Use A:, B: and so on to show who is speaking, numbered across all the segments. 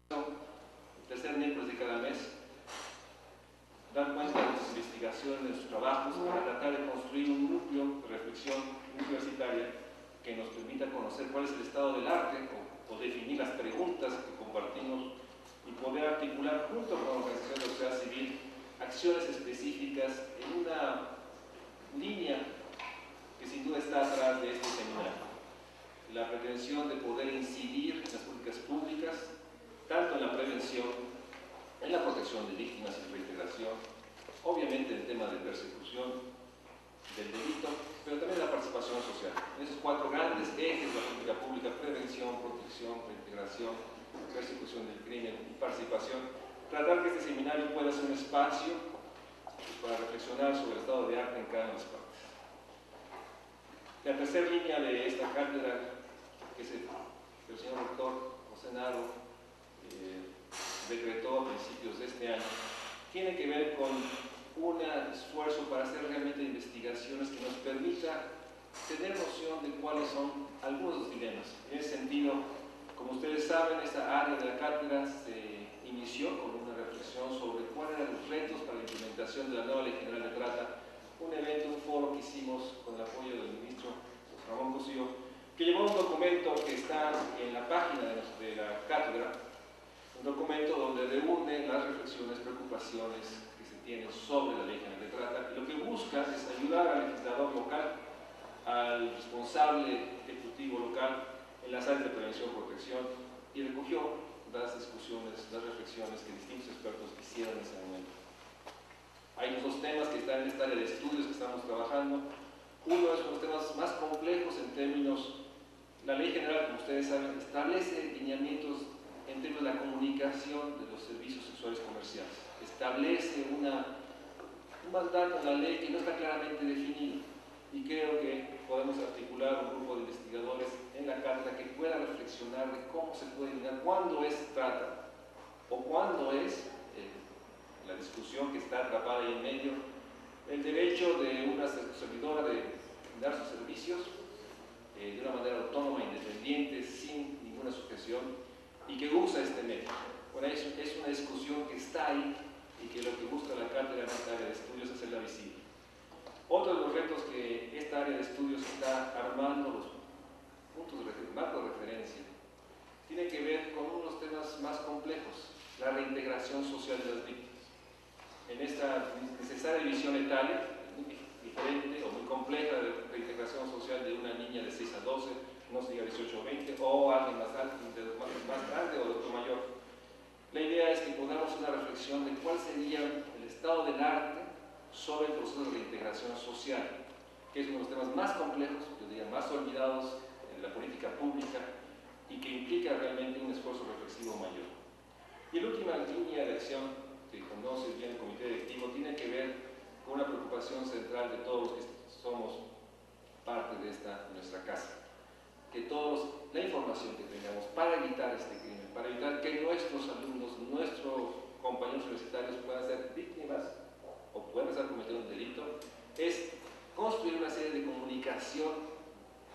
A: el tercer miércoles de cada mes, dar cuenta de nuestras investigaciones, de nuestros trabajos, para tratar de construir un núcleo de reflexión universitaria que nos permita conocer cuál es el estado del arte o definir las preguntas que compartimos y poder articular junto con la organización de la sociedad civil acciones específicas en una línea que sin duda está atrás de este seminario. La pretensión de poder incidir en las políticas públicas, tanto en la prevención, en la protección de víctimas y reintegración, obviamente el tema de persecución del delito, pero también la participación social. En esos cuatro grandes ejes de la política pública: prevención, protección, reintegración, persecución del crimen y participación, tratar que este seminario pueda ser un espacio para reflexionar sobre el estado de arte en cada una de las partes. La tercera línea de esta cátedra, que el señor rector José Narro decretó a principios de este año, tiene que ver con un esfuerzo para hacer realmente investigaciones que nos permita tener noción de cuáles son algunos de los dilemas. En ese sentido, como ustedes saben, esta área de la cátedra se inició con una reflexión sobre cuáles eran los retos para la implementación de la nueva Ley General de Trata, un evento, un foro que hicimos con el apoyo del ministro Ramón Cosío, que llevó un documento que está en la página de la cátedra, un documento donde reúne las reflexiones, preocupaciones que se tienen sobre la Ley General de Trata, y lo que busca es ayudar al legislador local, al responsable ejecutivo local en las áreas de prevención y protección, y recogió las discusiones, las reflexiones que distintos expertos hicieron en ese momento. Hay dos temas que están en esta área de estudios que estamos trabajando. Uno es los temas más complejos en términos, la Ley General, como ustedes saben, establece lineamientos en términos de la comunicación de los servicios sexuales comerciales. Establece un mandato en la ley que no está claramente definido, y creo que podemos articular un grupo de investigadores en la cátedra que pueda reflexionar de cómo se puede eliminar, cuándo es trata o cuándo es la discusión que está atrapada ahí en medio, el derecho de una servidora de dar sus servicios de una manera autónoma, independiente, sin ninguna sujeción, y que usa este medio. Bueno, es una discusión que está ahí y que lo que busca la cátedra en esta área de estudios es hacerla visible. Otro de los retos que esta área de estudios está armando, los puntos de marco de referencia, tiene que ver con uno de los temas más complejos: la reintegración social de las víctimas. En esta necesaria división etaria, muy diferente o muy compleja de reintegración social de una niña de 6 a 12, no se diga 18 o 20, o alguien más grande o de otro mayor. La idea es que podamos hacer una reflexión de cuál sería el estado del arte sobre el proceso de reintegración social, que es uno de los temas más complejos, yo diría más olvidados en la política pública, y que implica realmente un esfuerzo reflexivo mayor. Y la última línea de acción que conoce bien el comité directivo tiene que ver con una preocupación central de todos los que somos parte de nuestra casa, que todos, la información que tengamos para evitar este crimen, para evitar que nuestros alumnos, nuestros compañeros universitarios puedan ser víctimas o puedan estar cometiendo un delito, es construir una serie de comunicación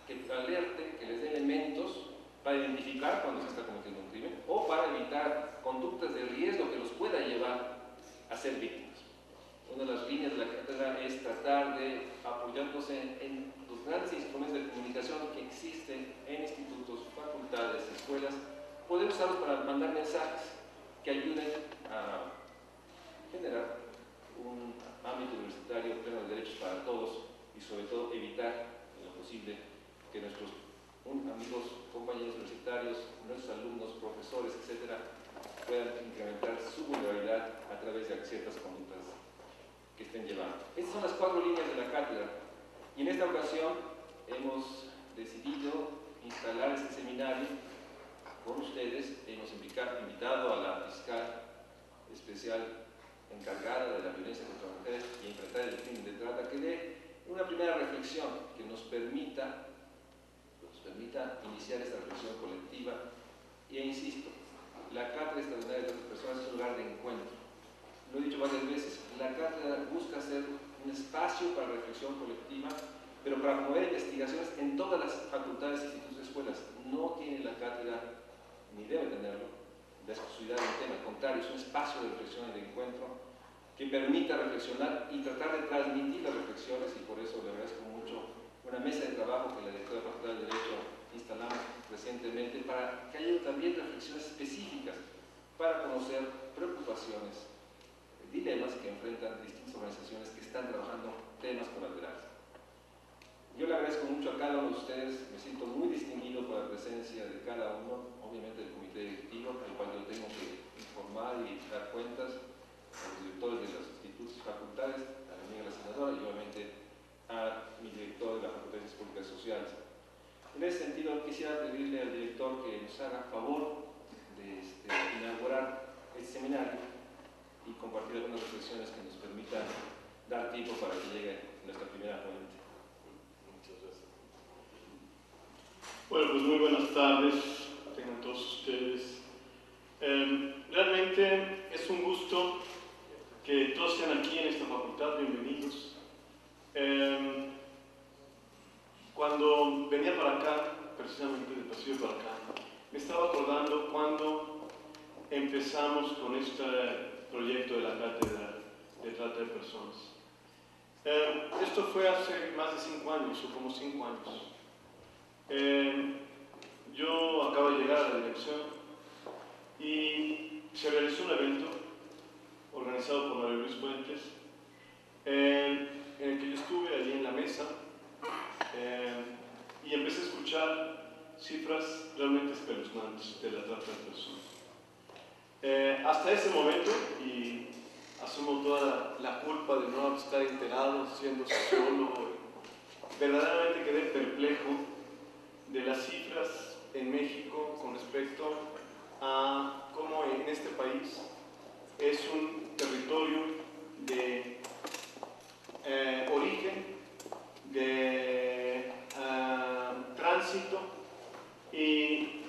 A: que alerte, que les dé elementos para identificar cuando se está cometiendo un crimen o para evitar conductas de riesgo que los pueda llevar a ser víctimas. Una de las líneas de la cátedra es tratar de apoyándose en los grandes instrumentos de comunicación que existen en institutos, facultades, escuelas, poder usarlos para mandar mensajes que ayuden a generar un ámbito universitario pleno de derechos para todos y sobre todo evitar en lo posible que nuestros amigos, compañeros universitarios, nuestros alumnos, profesores, etcétera, puedan incrementar su vulnerabilidad a través de ciertas conductas que estén llevando. Estas son las cuatro líneas de la cátedra, y en esta ocasión hemos decidido instalar este seminario con ustedes. Hemos invitado a la fiscal especial encargada de la violencia contra mujeres y enfrentar el crimen de trata, que dé una primera reflexión que nos permita iniciar esta reflexión colectiva. Y insisto, la cátedra extraordinaria de otras personas es un lugar de encuentro. Lo he dicho varias veces, la cátedra busca ser un espacio para reflexión colectiva, pero para promover investigaciones en todas las facultades, institutos y escuelas. No tiene la cátedra, ni debe tenerlo, la exclusividad del tema, al contrario, es un espacio de reflexión y de encuentro que permita reflexionar y tratar de transmitir las reflexiones, y por eso le agradezco mucho una mesa de trabajo que la directora de la Facultad de Derecho instalamos recientemente para que haya también reflexiones específicas para conocer preocupaciones, dilemas que enfrentan distintas organizaciones que están trabajando temas colaterales. Yo le agradezco mucho a cada uno de ustedes, me siento muy distinguido por la presencia de cada uno, obviamente del comité directivo, al cual yo tengo que informar y dar cuentas, a los directores de los institutos y facultades, a mi amiga la senadora y obviamente a mi director de la Facultad de Ciencias Políticas y Sociales. En ese sentido, quisiera pedirle al director que nos haga favor de inaugurar este seminario y compartir algunas reflexiones que nos permitan dar tiempo para que llegue nuestra primera ponente. Muchas gracias.
B: Bueno, pues muy buenas tardes, tengan todos ustedes. Realmente es un gusto que todos estén aquí en esta facultad, bienvenidos. Cuando venía para acá, precisamente del pasillo para acá, me estaba acordando cuando empezamos con este proyecto de la cátedra de trata de personas. Esto fue hace más de 5 años, o como 5 años. Yo acabo de llegar a la dirección y se realizó un evento organizado por Mario Luis Fuentes, en el que yo estuve allí en la mesa y empecé a escuchar cifras realmente espeluznantes de la trata de personas. Hasta ese momento, y asumo toda la culpa de no estar enterado siendo sociólogo, verdaderamente quedé perplejo de las cifras en México con respecto a cómo en este país es un territorio de origen, de tránsito, y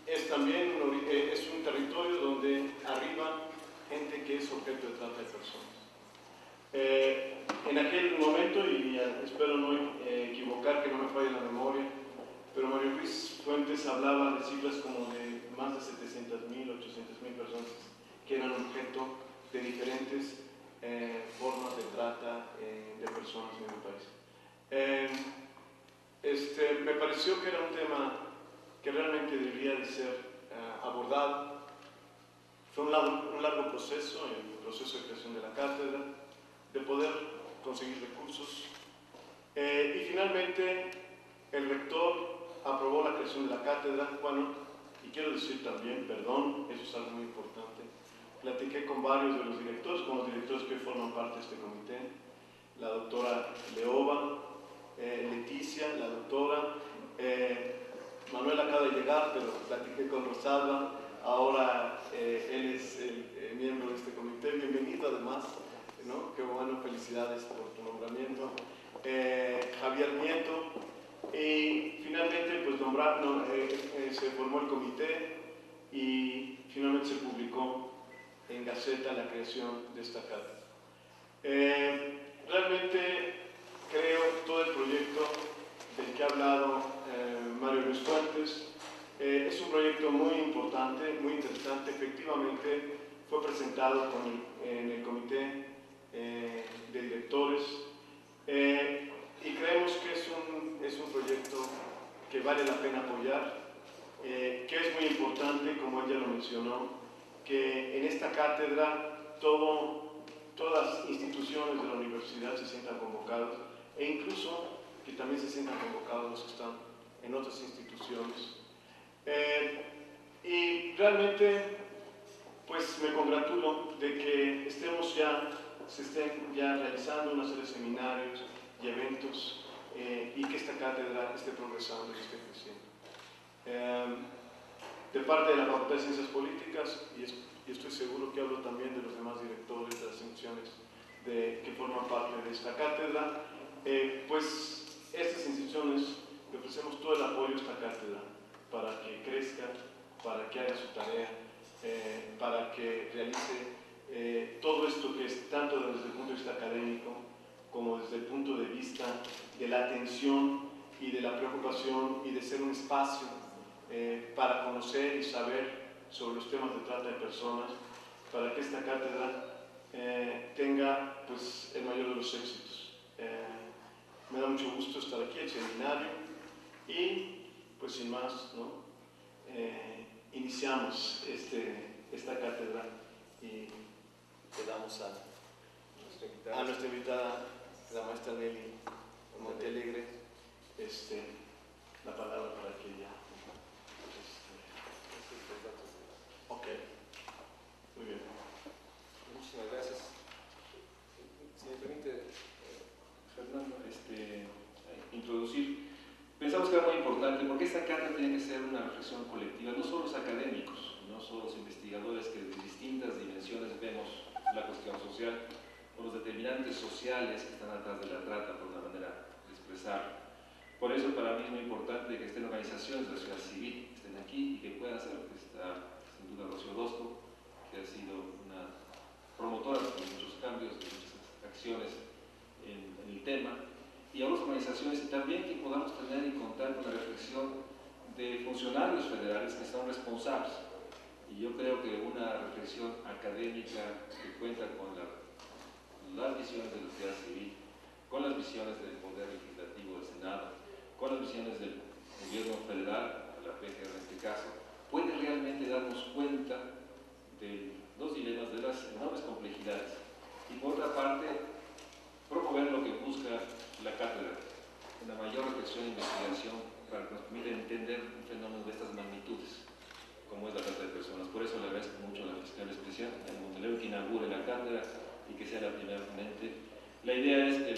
B: es también es un territorio donde arriba gente que es objeto de trata de personas. En aquel momento, y espero no equivocar, que no me falle la memoria, pero Mario Luis Fuentes hablaba de cifras como de más de 700,000, 800,000 personas que eran objeto de diferentes formas de trata de personas en el país. Me pareció que era un tema que realmente debería de ser abordado. Fue un largo proceso, el proceso de creación de la cátedra, de poder conseguir recursos, y finalmente el rector aprobó la creación de la cátedra. Bueno, y quiero decir también, perdón, eso es algo muy importante, platiqué con varios de los directores, con los directores que forman parte de este comité, la doctora Leoba, Leticia, la doctora, Manuel acaba de llegar, pero platiqué con Rosalba, ahora él es el miembro de este comité, bienvenido además, ¿no? Qué bueno, felicidades por tu nombramiento. Javier Nieto, y finalmente pues se formó el comité y finalmente se publicó en Gaceta la creación de esta cátedra. Realmente creo todo el proyecto del que ha hablado Mario Luis Fuentes es un proyecto muy importante, muy interesante. Efectivamente fue presentado en el comité de directores, y creemos que es un proyecto que vale la pena apoyar, que es muy importante, como ella lo mencionó, que en esta cátedra todas las instituciones de la universidad se sientan convocados, e incluso que también se sientan convocados los que están en otras instituciones. Y realmente pues me congratulo de que se estén ya realizando una serie de seminarios y eventos, y que esta cátedra esté progresando y esté creciendo. De parte de la Facultad de Ciencias Políticas, y estoy seguro que hablo también de los demás directores de las instituciones que forman parte de esta cátedra, pues estas instituciones le ofrecemos todo el apoyo a esta cátedra para que crezca, para que haga su tarea, para que realice todo esto que es tanto desde el punto de vista académico como desde el punto de vista de la atención y de la preocupación y de ser un espacio para conocer y saber sobre los temas de trata de personas, para que esta cátedra tenga pues, el mayor de los éxitos. Me da mucho gusto estar aquí, el seminario, y pues sin más, ¿no? Iniciamos esta cátedra y le damos a nuestra invitada, la maestra Nelly Montealegre, la palabra para que ella. Ok, muy bien.
A: Muchísimas gracias. Si me permite, Fernando, introducir. Pensamos que era muy importante porque esta cátedra tiene que ser una reflexión colectiva, no solo los académicos, no solo los investigadores que desde distintas dimensiones vemos la cuestión social, o los determinantes sociales que están atrás de la trata, por una manera de expresar. Por eso para mí es muy importante que estén organizaciones de la sociedad civil, que estén aquí y que puedan hacer. Está sin duda Rocío Orozco, que ha sido una promotora de muchos cambios, de muchas acciones en el tema, y a otras organizaciones, y también que podamos tener y contar con la reflexión de funcionarios federales que son responsables. Y yo creo que una reflexión académica que cuenta con las visiones de la sociedad civil, con las visiones del Poder Legislativo del Senado, con las visiones del Gobierno Federal, la PGR en este caso, puede realmente darnos cuenta de los dilemas, de las enormes complejidades. Y por otra parte, promover lo que busca la cátedra, una mayor reflexión e investigación para que nos permita entender un fenómeno de estas magnitudes, como es la trata de personas. Por eso le agradezco mucho a la fiscal especial, a Montealegre, que inaugure la cátedra y que sea la primera ponente. La idea es que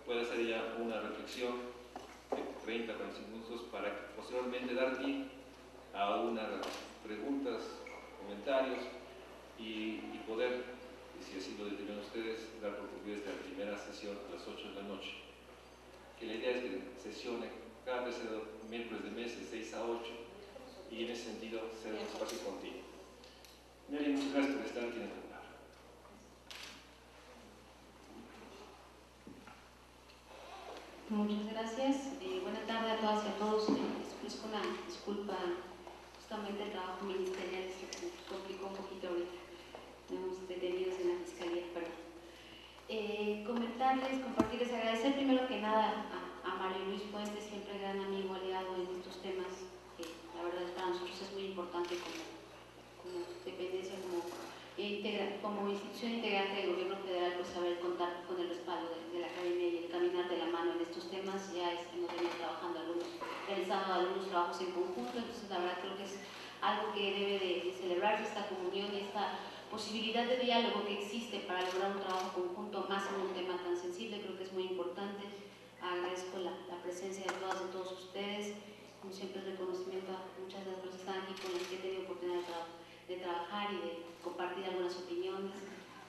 A: pueda ser ya una reflexión de 30 a 45 minutos para que posteriormente dar pie a unas preguntas, comentarios y poder, si así lo determinan ustedes, dar por concluida esta primera sesión a las 8 de la noche. Que la idea es que sesione cada tercer miércoles de mes de 6 a 8 y en ese sentido ser un espacio continuo. Nelly, muchas gracias por estar aquí en el lugar.
C: Muchas gracias. Buenas tardes a todas y a todos. Les ofrezco una disculpa. Justamente el trabajo ministerial se complicó un poquito ahorita. Tenemos detenidos en la fiscalía, pero comentarles, compartirles, agradecer primero que nada a Mario Luis Puente, siempre gran amigo, aliado en estos temas, que la verdad para nosotros es muy importante como dependencia, como institución integrante del gobierno federal, pues saber contar con el respaldo de la academia y el caminar de la mano en estos temas. Ya hemos venido trabajando realizando algunos trabajos en conjunto, entonces la verdad creo que es algo que debe de celebrarse, esta comunión y esta posibilidad de diálogo que existe para lograr un trabajo conjunto más en un tema tan sensible. Creo que es muy importante. Agradezco la presencia de todas y todos ustedes. Como siempre, el reconocimiento a muchas de las personas que están aquí con las que he tenido oportunidad de trabajar y de compartir algunas opiniones.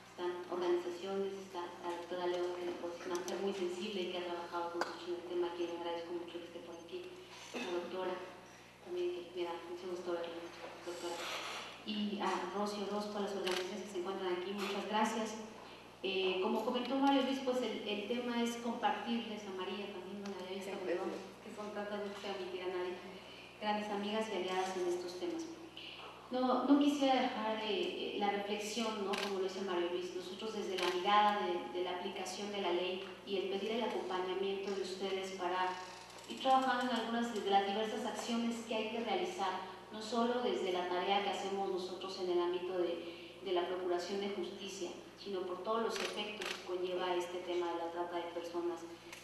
C: Están organizaciones, está la doctora Leo, que es una mujer muy sensible y que ha trabajado con nosotros en el tema, que le agradezco mucho que esté por aquí. La doctora, también que me da mucho gusto verla, doctora. Y a Rocío Orozco, a las organizaciones que se encuentran aquí, muchas gracias. Como comentó Mario Luis, pues el tema es compartirles a María, también no la había visto, perdón, que son tantas veces que admitir a nadie, grandes amigas y aliadas en estos temas. No quisiera dejar la reflexión, ¿no? Como lo dice Mario Luis, nosotros desde la mirada de la aplicación de la ley y el pedir el acompañamiento de ustedes para ir trabajando en algunas de las diversas acciones que hay que realizar, no solo desde la tarea que hacemos nosotros en el ámbito de la procuración de justicia, sino por todos los efectos que conlleva este tema de la trata de personas.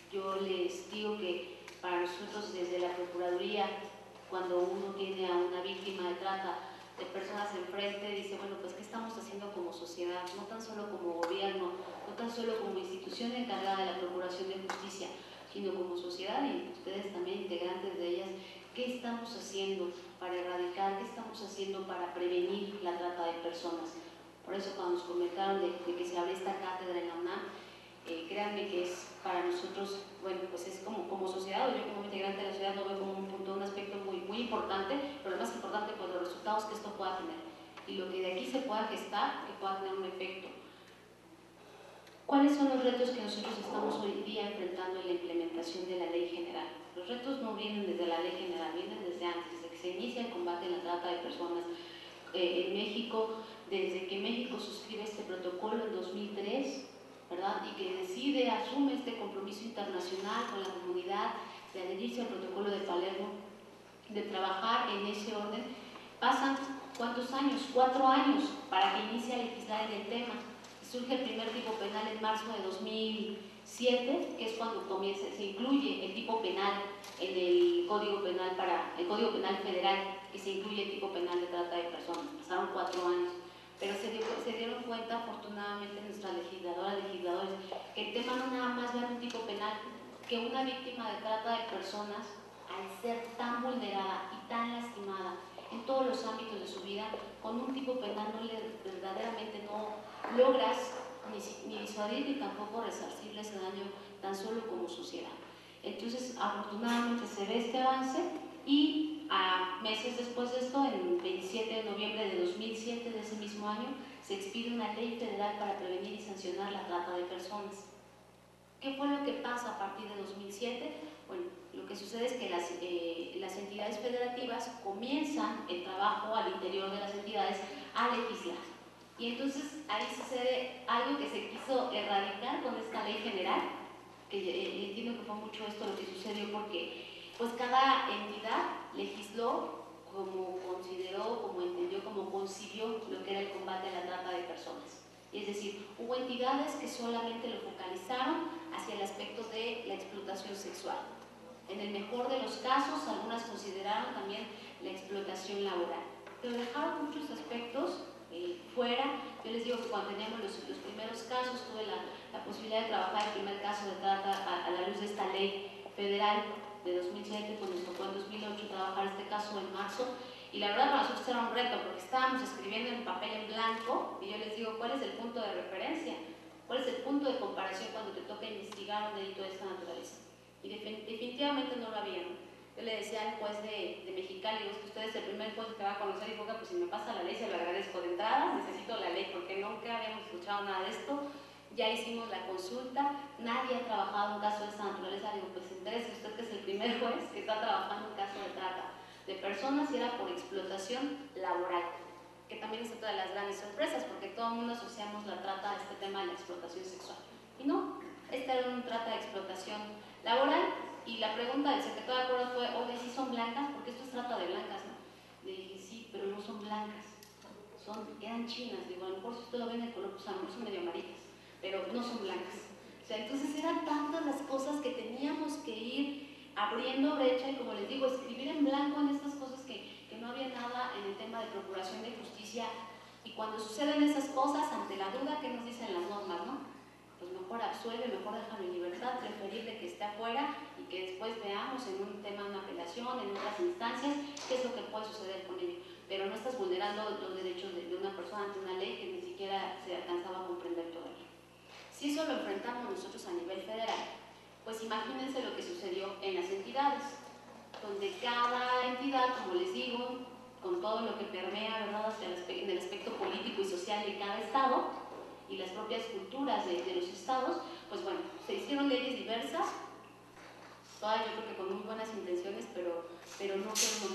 C: Yo les digo que para nosotros desde la Procuraduría, cuando uno tiene a una víctima de trata de personas enfrente, dice, bueno, pues ¿qué estamos haciendo como sociedad? No tan solo como gobierno, no tan solo como institución encargada de la procuración de justicia, sino como sociedad y ustedes también integrantes de ellas. ¿Qué estamos haciendo para erradicar? ¿Qué estamos haciendo para prevenir la trata de personas? Por eso cuando nos comentaron de que se abre esta cátedra en la UNAM, créanme que es para nosotros, bueno, pues es como sociedad, o yo como integrante de la sociedad lo veo como un punto, un aspecto muy importante, pero lo más importante, pues los resultados que esto pueda tener y lo que de aquí se pueda gestar, que pueda tener un efecto. ¿Cuáles son los retos que nosotros estamos hoy día enfrentando en la implementación de la ley general? Los retos no vienen desde la ley general, vienen desde antes, desde que se inicia el combate en la trata de personas en México, desde que México suscribe este protocolo en 2003, ¿verdad? Y que decide, asume este compromiso internacional con la comunidad de adherirse al protocolo de Palermo, de trabajar en ese orden. Pasan, ¿cuántos años? 4 años para que inicie a legislar en el tema. Surge el primer tipo penal en marzo de 2007, que es cuando se incluye el tipo penal en el Código Penal Federal, y se incluye el tipo penal de trata de personas. Pasaron 4 años, pero se dieron cuenta, afortunadamente, nuestras legisladores, que el tema no nada más va en un tipo penal, que una víctima de trata de personas, al ser tan vulnerada y tan lastimada en todos los ámbitos de su vida, con un tipo penal verdaderamente no logras ni disuadir ni tampoco resarcirle ese daño tan solo como sociedad. Entonces, afortunadamente se ve este avance y meses después de esto, el 27 de noviembre de 2007, de ese mismo año, se expide una ley federal para prevenir y sancionar la trata de personas. ¿Qué fue lo que pasa a partir de 2007? Bueno, lo que sucede es que las entidades federativas comienzan el trabajo al interior de las entidades a legislar. Y entonces ahí sucede algo que se quiso erradicar con esta ley general, que entiendo que fue mucho esto lo que sucedió porque pues cada entidad legisló como consideró, como entendió, como concibió lo que era el combate a la trata de personas. Es decir, hubo entidades que solamente lo focalizaron hacia el aspecto de la explotación sexual. En el mejor de los casos, algunas consideraron también la explotación laboral, pero dejaron muchos aspectos fuera. Yo les digo que cuando teníamos los primeros casos, tuve la posibilidad de trabajar el primer caso de trata a la luz de esta ley federal de 2007, pues nos tocó en 2008 trabajar este caso en marzo, y la verdad para nosotros era un reto porque estábamos escribiendo en papel en blanco y yo les digo, ¿cuál es el punto de referencia? ¿Cuál es el punto de comparación cuando te toca investigar un delito de esta naturaleza? Y definitivamente no lo había, ¿no? Yo le decía al juez de Mexicali, digo, usted es el primer juez que va a conocer y pues si me pasa la ley se lo agradezco de entrada, necesito la ley porque nunca habíamos escuchado nada de esto, ya hicimos la consulta, nadie ha trabajado un caso de esta naturaleza, digo, pues interese usted que es el primer juez que está trabajando un caso de trata de personas y era por explotación laboral, que también es otra de las grandes sorpresas porque todo el mundo asociamos la trata a este tema de la explotación sexual, y no, esta era una trata de explotación laboral. Y la pregunta del secretario de Acuerdos fue, oye, ¿sí son blancas? Porque esto es trata de blancas, ¿no? Le dije, sí, pero no son blancas, eran chinas. Digo, a lo mejor si usted lo ve en el color, pues a lo mejor son medio amarillas, pero no son blancas. O sea, entonces eran tantas las cosas que teníamos que ir abriendo brecha y, como les digo, escribir en blanco en estas cosas que no había nada en el tema de procuración de justicia. Y cuando suceden esas cosas, ante la duda, ¿qué nos dicen las normas, no? Pues mejor absuelve, mejor déjalo en libertad, preferible que esté afuera y que después veamos en un tema de una apelación, en otras instancias, qué es lo que puede suceder con ello. Pero no estás vulnerando los derechos de una persona ante una ley que ni siquiera se alcanzaba a comprender todavía. Si eso lo enfrentamos nosotros a nivel federal, pues imagínense lo que sucedió en las entidades, donde cada entidad, como les digo, con todo lo que permea, ¿verdad?, en el aspecto político y social de cada estado, y las propias culturas de los estados, pues bueno, se hicieron leyes diversas, todas yo creo que con muy buenas intenciones, pero no se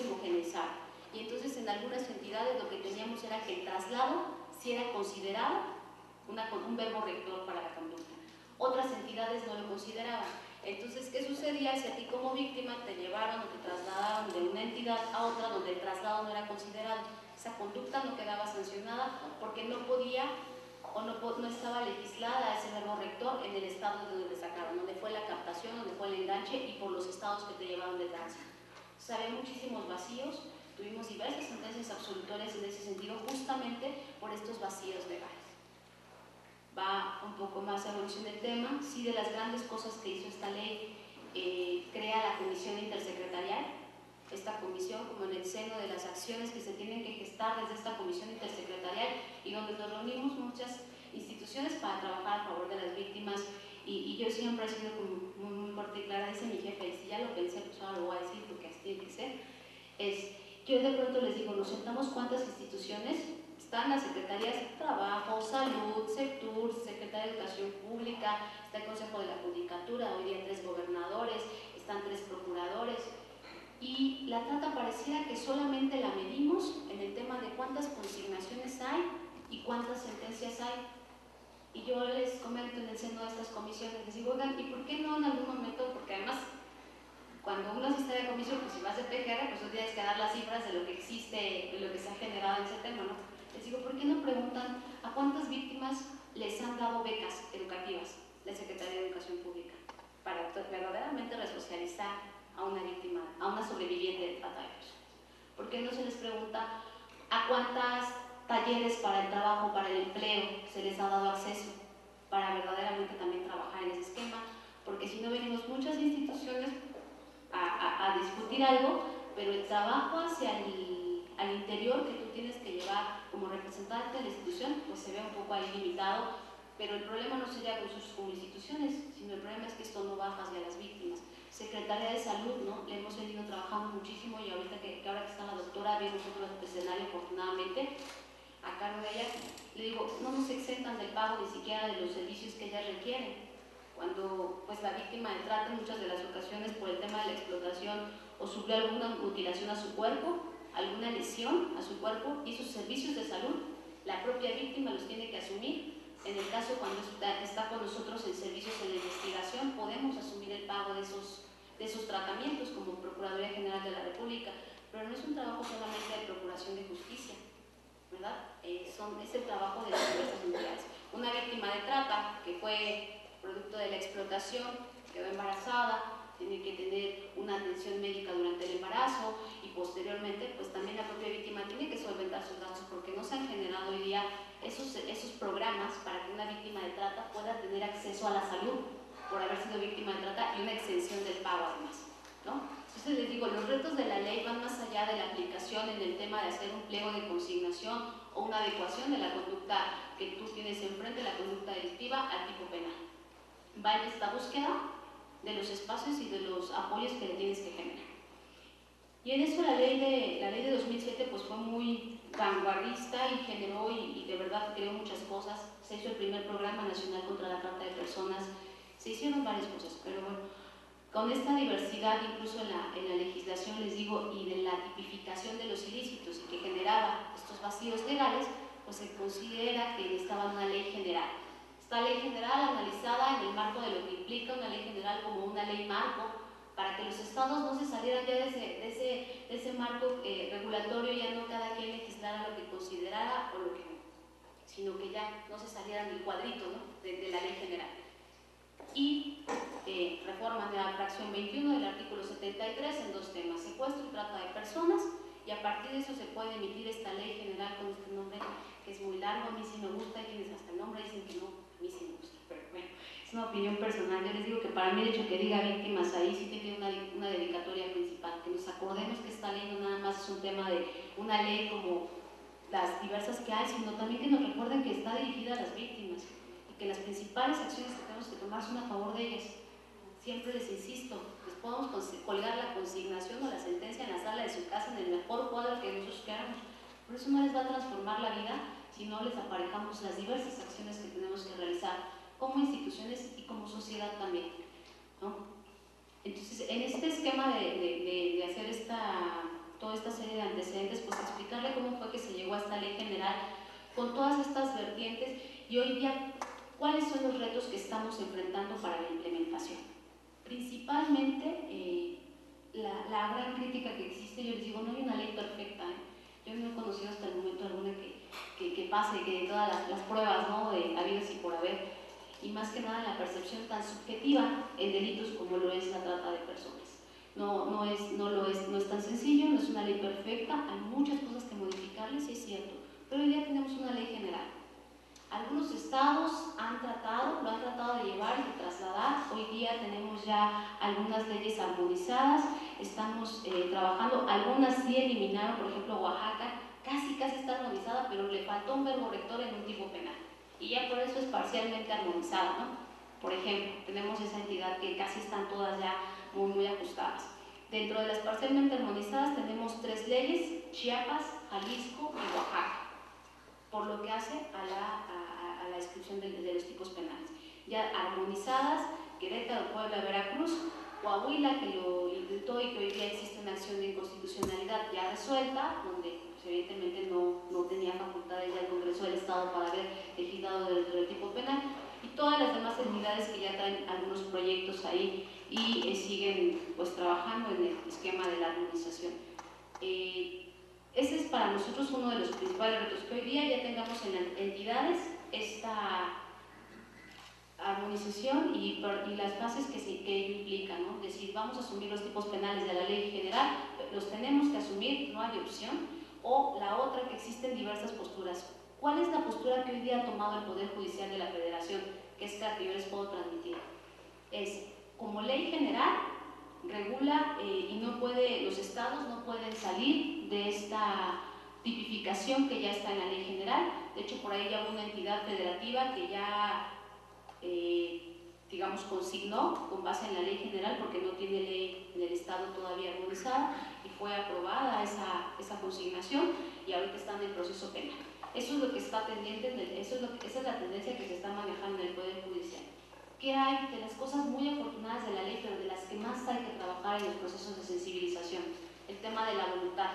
C: homogeneizaron. Y entonces en algunas entidades lo que teníamos era que el traslado sí era considerado un verbo rector para la conducta. Otras entidades no lo consideraban. Entonces, ¿qué sucedía si a ti como víctima te llevaron o te trasladaron de una entidad a otra donde el traslado no era considerado? Esa conducta no quedaba sancionada porque no podía o no estaba legislada ese verbo rector en el estado de donde te sacaron, donde fue la captación, donde fue el enganche y por los estados que te llevaron de tránsito. O sea, había muchísimos vacíos, tuvimos diversas sentencias absolutorias en ese sentido, justamente por estos vacíos legales. Va un poco más a evolución del tema. Sí, de las grandes cosas que hizo esta ley, crea la comisión intersecretarial. Esta comisión, como en el seno de las acciones que se tienen que gestar desde esta comisión intersecretarial y donde nos reunimos muchas instituciones para trabajar a favor de las víctimas, y yo siempre he sido como muy fuerte y clara, dice mi jefe, y si ya lo pensé, pues ahora lo voy a decir porque así tiene que ser, yo de pronto les digo, nos sentamos cuántas instituciones, están las secretarías de Trabajo, Salud, Sectur, Secretaría de Educación Pública, está el Consejo de la Judicatura, hoy día 3 gobernadores, están 3 procuradores, y la trata pareciera que solamente la medimos en el tema de cuántas consignaciones hay y cuántas sentencias hay. Y yo les comento en el seno de estas comisiones, les digo, oigan, ¿y por qué no en algún momento? Porque además, cuando uno asiste a la comisión, pues si vas de PGR, pues tú tienes que dar las cifras de lo que existe, de lo que se ha generado en ese tema, ¿no? Les digo, ¿por qué no preguntan a cuántas víctimas les han dado becas educativas la Secretaría de Educación Pública para verdaderamente resocializar a una víctima, a una sobreviviente de trata de personas? ¿Por qué no se les pregunta a cuántas talleres para el trabajo, para el empleo se les ha dado acceso para verdaderamente también trabajar en ese esquema? Porque si no, venimos muchas instituciones a discutir algo, pero el trabajo hacia al interior que tú tienes que llevar como representante de la institución, pues se ve un poco ahí limitado. Pero el problema no sería con sus como instituciones, sino el problema es que esto no baja hacia las víctimas. Secretaría de Salud, ¿no? Le hemos venido trabajando muchísimo, y ahora que está la doctora, vimos otro escenario afortunadamente a cargo de ella. Le digo, no nos exentan del pago ni siquiera de los servicios que ellas requieren. Cuando pues la víctima de trata en muchas de las ocasiones por el tema de la explotación o sufrió alguna mutilación a su cuerpo, alguna lesión a su cuerpo, y sus servicios de salud, la propia víctima los tiene que asumir. En el caso cuando está con nosotros en servicios de investigación, podemos asumir el pago de esos tratamientos como Procuraduría General de la República, pero no es un trabajo solamente de procuración de justicia, ¿verdad? Es el trabajo de las diversas entidades. Una víctima de trata que fue producto de la explotación, quedó embarazada, tiene que tener una atención médica durante el embarazo, y posteriormente pues también la propia víctima tiene que solventar sus gastos, porque no se han generado hoy día esos programas para que una víctima de trata pueda tener acceso a la salud por haber sido víctima de trata, y una exención del pago además, ¿no? Entonces les digo, los retos de la ley van más allá de la aplicación en el tema de hacer un pliego de consignación o una adecuación de la conducta que tú tienes enfrente, la conducta delictiva, al tipo penal. Va en esta búsqueda de los espacios y de los apoyos que le tienes que generar. Y en eso la ley de 2007 pues fue muy vanguardista y generó y de verdad creó muchas cosas. Se hizo el primer programa nacional contra la trata de personas, se hicieron varias cosas, pero bueno, con esta diversidad incluso en la legislación, les digo, y de la tipificación de los ilícitos y que generaba estos vacíos legales, pues se considera que necesitaba una ley general. Esta ley general analizada en el marco de lo que implica una ley general como una ley marco, para que los estados no se salieran ya de ese marco regulatorio, ya no cada quien legislara lo que considerara o lo que no, sino que ya no se salieran del cuadrito, ¿no? de la ley general. Y reforman la fracción 21 del artículo 73 en dos temas: secuestro y trata de personas, y a partir de eso se puede emitir esta ley general con este nombre que es muy largo. A mí sí me gusta, hay quienes hasta el nombre dicen que no, a mí sí me gusta, pero bueno, es una opinión personal. Yo les digo que para mí el hecho que diga víctimas ahí sí tiene una dedicatoria principal, que nos acordemos que esta ley no nada más es un tema de una ley como las diversas que hay, sino también que nos recuerden que está dirigida a las víctimas y que las principales acciones que tenemos que tomar son a favor de ellas. Siempre les insisto, les podemos colgar la consignación o la sentencia en la sala de su casa, en el mejor cuadro que nosotros queramos, pero eso no les va a transformar la vida si no les aparejamos las diversas acciones que tenemos que realizar como instituciones y como sociedad también, ¿no? Entonces, en este esquema de hacer toda esta serie de antecedentes, pues explicarle cómo fue que se llegó a esta ley general con todas estas vertientes, y hoy día cuáles son los retos que estamos enfrentando para la implementación. Principalmente, la gran crítica que existe, yo les digo, no hay una ley perfecta, yo no he conocido hasta el momento alguna que pase, que de todas las pruebas, ¿no? de habidas y por haber, y más que nada la percepción tan subjetiva en delitos como lo es la trata de personas. No es tan sencillo, no es una ley perfecta, hay muchas cosas que modificarle, sí es cierto, pero hoy día tenemos una ley general. Algunos estados lo han tratado de llevar y de trasladar. Hoy día tenemos ya algunas leyes armonizadas, estamos trabajando, algunas sí eliminaron, por ejemplo Oaxaca, casi está armonizada, pero le faltó un verbo rector en un tipo penal, y ya por eso es parcialmente armonizada, ¿no? Por ejemplo, tenemos esa entidad que casi están todas ya muy ajustadas. Dentro de las parcialmente armonizadas tenemos 3 leyes: Chiapas, Jalisco y Oaxaca, por lo que hace a la descripción de los tipos penales. Ya armonizadas, Querétaro, Puebla, Veracruz, Coahuila, que lo intentó y que hoy día existe una acción de inconstitucionalidad ya resuelta, donde pues, evidentemente no tenía facultades ya el Congreso del Estado para haber legislado del tipo penal, y todas las demás entidades que ya traen algunos proyectos ahí y siguen pues trabajando en el esquema de la armonización. Ese es para nosotros uno de los principales retos, que hoy día ya tengamos en las entidades esta armonización y las fases que ello implica, ¿no? Es decir, vamos a asumir los tipos penales de la ley general, los tenemos que asumir, no hay opción, o la otra, que existen diversas posturas. ¿Cuál es la postura que hoy día ha tomado el Poder Judicial de la Federación? Que es la que yo les puedo transmitir. Es, como ley general, regula y no puede, los estados no pueden salir de esta tipificación que ya está en la ley general. De hecho, por ahí ya hubo una entidad federativa que ya digamos, consignó con base en la ley general, porque no tiene ley en el Estado todavía armonizada, y fue aprobada esa consignación, y ahorita está en el proceso penal. Eso es lo que está pendiente, esa es la tendencia que se está manejando en el Poder Judicial. ¿Qué hay de las cosas muy afortunadas de la ley, pero de las que más hay que trabajar en los procesos de sensibilización? El tema de la voluntad,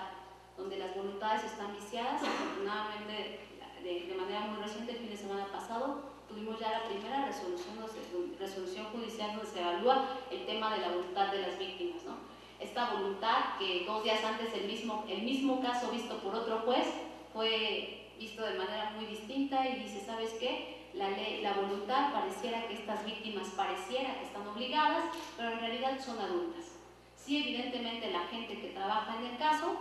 C: donde las voluntades están viciadas. Afortunadamente, de manera muy reciente, el fin de semana pasado, tuvimos ya la primera resolución judicial donde se evalúa el tema de la voluntad de las víctimas, ¿no? Esta voluntad que 2 días antes el mismo caso visto por otro juez fue visto de manera muy distinta, y dice, ¿sabes qué? La voluntad pareciera que estas víctimas pareciera que están obligadas, pero en realidad son adultas. Sí, evidentemente la gente que trabaja en el caso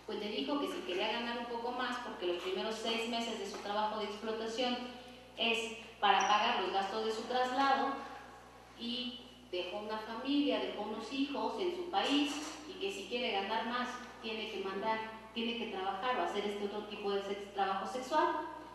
C: pues le dijo que si quería ganar un poco más, porque los primeros 6 meses de su trabajo de explotación es para pagar los gastos de su traslado, y dejó una familia, dejó unos hijos en su país, y que si quiere ganar más tiene que trabajar o hacer este otro tipo de trabajo sexual,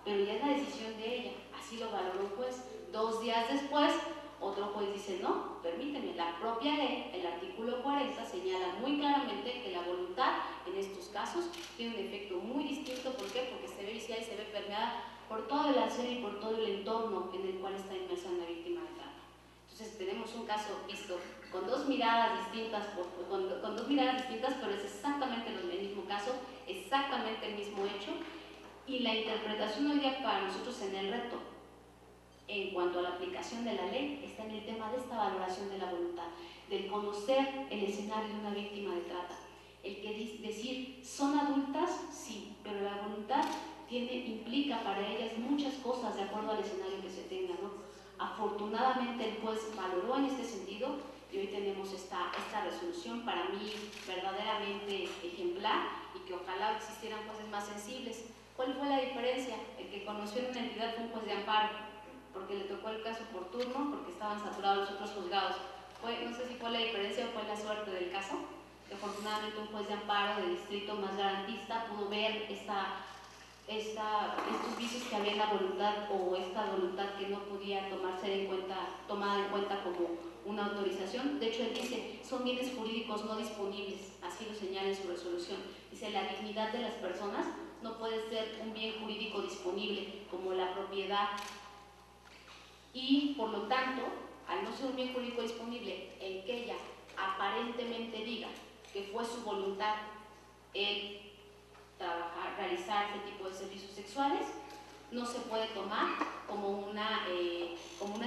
C: pero ya es la decisión de ella. Así lo valoró un juez. 2 días después, otro juez dice, no, permíteme, la propia ley, el artículo 40, señala muy claramente que la voluntad en estos casos tiene un efecto muy distinto. ¿Por qué? Porque se ve viciada y se ve permeada por todo el hacer y por todo el entorno en el cual está inmersa una víctima de trata. Entonces tenemos un caso visto con 2 miradas distintas, con 2 miradas distintas, pero es exactamente el mismo caso, exactamente el mismo hecho, y la interpretación hoy día para nosotros en el reto en cuanto a la aplicación de la ley está en el tema de esta valoración de la voluntad, del conocer el escenario de una víctima de trata. El que decir, son adultas, sí, pero la voluntad implica para ellas muchas cosas de acuerdo al escenario que se tenga, ¿no? Afortunadamente el juez valoró en este sentido, y hoy tenemos esta resolución para mí verdaderamente ejemplar, y que ojalá existieran jueces más sensibles. ¿Cuál fue la diferencia? El que conoció en una entidad fue un juez de amparo, porque le tocó el caso por turno, porque estaban saturados los otros juzgados. No sé si fue la diferencia o fue la suerte del caso, que afortunadamente un juez de amparo de distrito más garantista pudo ver estos vicios que había en la voluntad, o esta voluntad que no podía tomada en cuenta como una autorización. De hecho, él dice, son bienes jurídicos no disponibles, así lo señala en su resolución. Dice, la dignidad de las personas no puede ser un bien jurídico disponible como la propiedad, y por lo tanto, al no ser un bien jurídico disponible en que ella aparentemente diga que fue su voluntad el realizar este tipo de servicios sexuales, no se puede tomar como una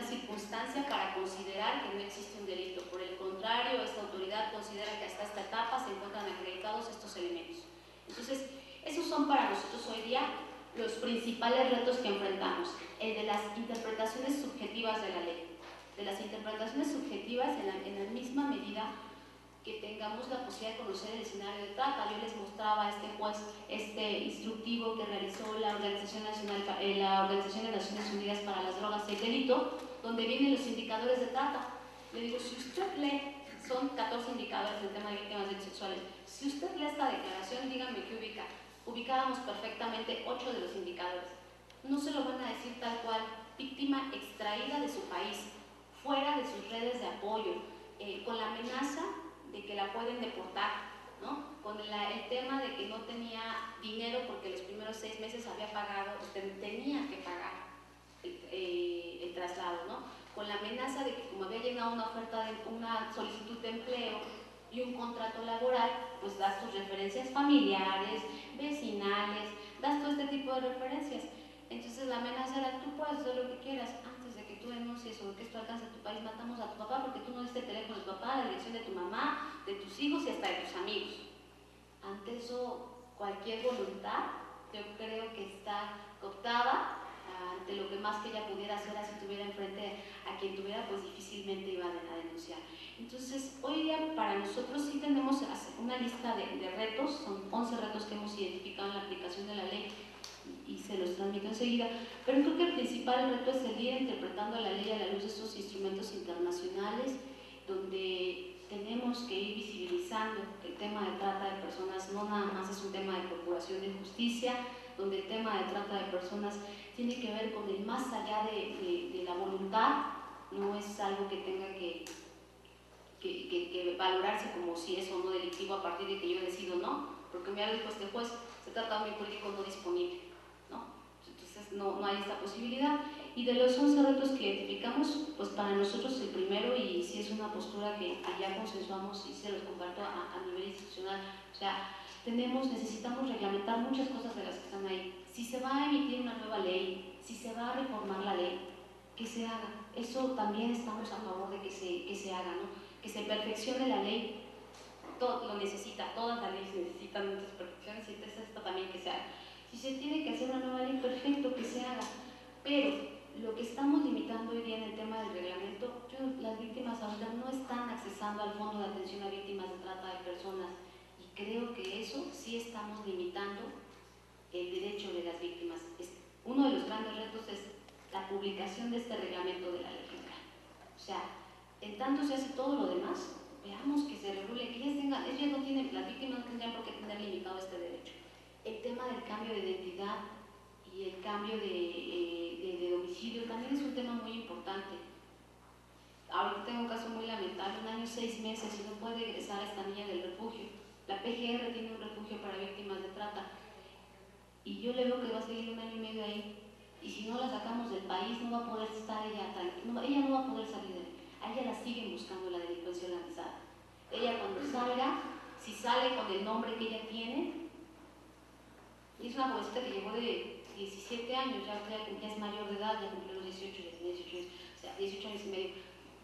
C: circunstancia para considerar que no existe un delito. Por el contrario, esta autoridad considera que hasta esta etapa se encuentran acreditados estos elementos. Entonces, esos son para nosotros hoy día los principales retos que enfrentamos, el de las interpretaciones subjetivas de la ley. De las interpretaciones subjetivas en la misma medida que tengamos la posibilidad de conocer el escenario de trata. Yo les mostraba a este juez este instructivo que realizó la Organización de Naciones Unidas para las Drogas y el Delito, donde vienen los indicadores de trata. Le digo, si usted lee, son 14 indicadores del tema de víctimas de delitos sexuales, si usted lee esta declaración, dígame qué ubica. Ubicábamos perfectamente 8 de los indicadores. No se lo van a decir tal cual, víctima extraída de su país, fuera de sus redes de apoyo, con la amenaza de que la pueden deportar, ¿no? Con el tema de que no tenía dinero porque los primeros 6 meses había pagado, tenía que pagar el traslado, ¿no? con la amenaza de que como había llegado una solicitud de empleo y un contrato laboral, pues das tus referencias familiares, vecinales, das todo este tipo de referencias. Entonces la amenaza era, tú puedes hacer lo que quieras, antes de que tú denuncies o de que esto alcance a tu país, matamos a tu papá porque tú no diste el teléfono de tu papá, la dirección de tu mamá, de tus hijos y hasta de tus amigos. Ante eso, cualquier voluntad, yo creo que está cooptada. Ante lo que más que ella pudiera hacer, si tuviera enfrente a quien tuviera, pues difícilmente iba a denunciar. Entonces, hoy día para nosotros sí tenemos una lista de retos, son 11 retos que hemos identificado en la aplicación de la ley y se los transmito enseguida, pero creo que el principal reto es seguir interpretando la ley a la luz de estos instrumentos internacionales, donde tenemos que ir visibilizando que el tema de trata de personas no nada más es un tema de procuración de justicia, donde el tema de trata de personas tiene que ver con el más allá de la voluntad, no es algo que tenga que valorarse como si es o no delictivo a partir de que yo decido no, porque me ha dicho este juez, se trata de un jurídico no disponible, ¿no? Entonces no hay esta posibilidad. Y de los 11 retos que identificamos, pues para nosotros el primero, y sí es una postura que allá consensuamos y se los comparto a nivel institucional, o sea, necesitamos reglamentar muchas cosas de las que están ahí. Si se va a emitir una nueva ley, si se va a reformar la ley, que se haga. Eso también estamos a favor de que se haga, ¿no? Que se perfeccione la ley, todo lo necesita, todas las leyes necesitan muchas perfecciones y entonces esto también que se haga. Si se tiene que hacer una nueva ley, perfecto, que se haga, pero lo que estamos limitando hoy día en el tema del reglamento, las víctimas ahorita no están accesando al Fondo de Atención a Víctimas de Trata de Personas y creo que eso sí estamos limitando el derecho de las víctimas. Uno de los grandes retos es la publicación de este reglamento de la ley general. O sea, en tanto se hace todo lo demás, veamos que se regule, que las víctimas no tendrían por qué tener limitado este derecho. El tema del cambio de identidad y el cambio de domicilio también es un tema muy importante. Ahorita tengo un caso muy lamentable, 1 año 6 meses y no puede egresar a esta niña del refugio. La PGR tiene un refugio para víctimas de trata y yo le veo que va a seguir 1 año y medio ahí. Y si no la sacamos del país, no va a poder estar ella no va a poder salir de ahí. A ella la siguen buscando la delincuencia organizada. Ella cuando salga, si sale con el nombre que ella tiene, y es una jovencita que llegó de 17 años, ya es mayor de edad, ya cumplió los 18, ya tiene 18 años, o sea, 18 años y medio.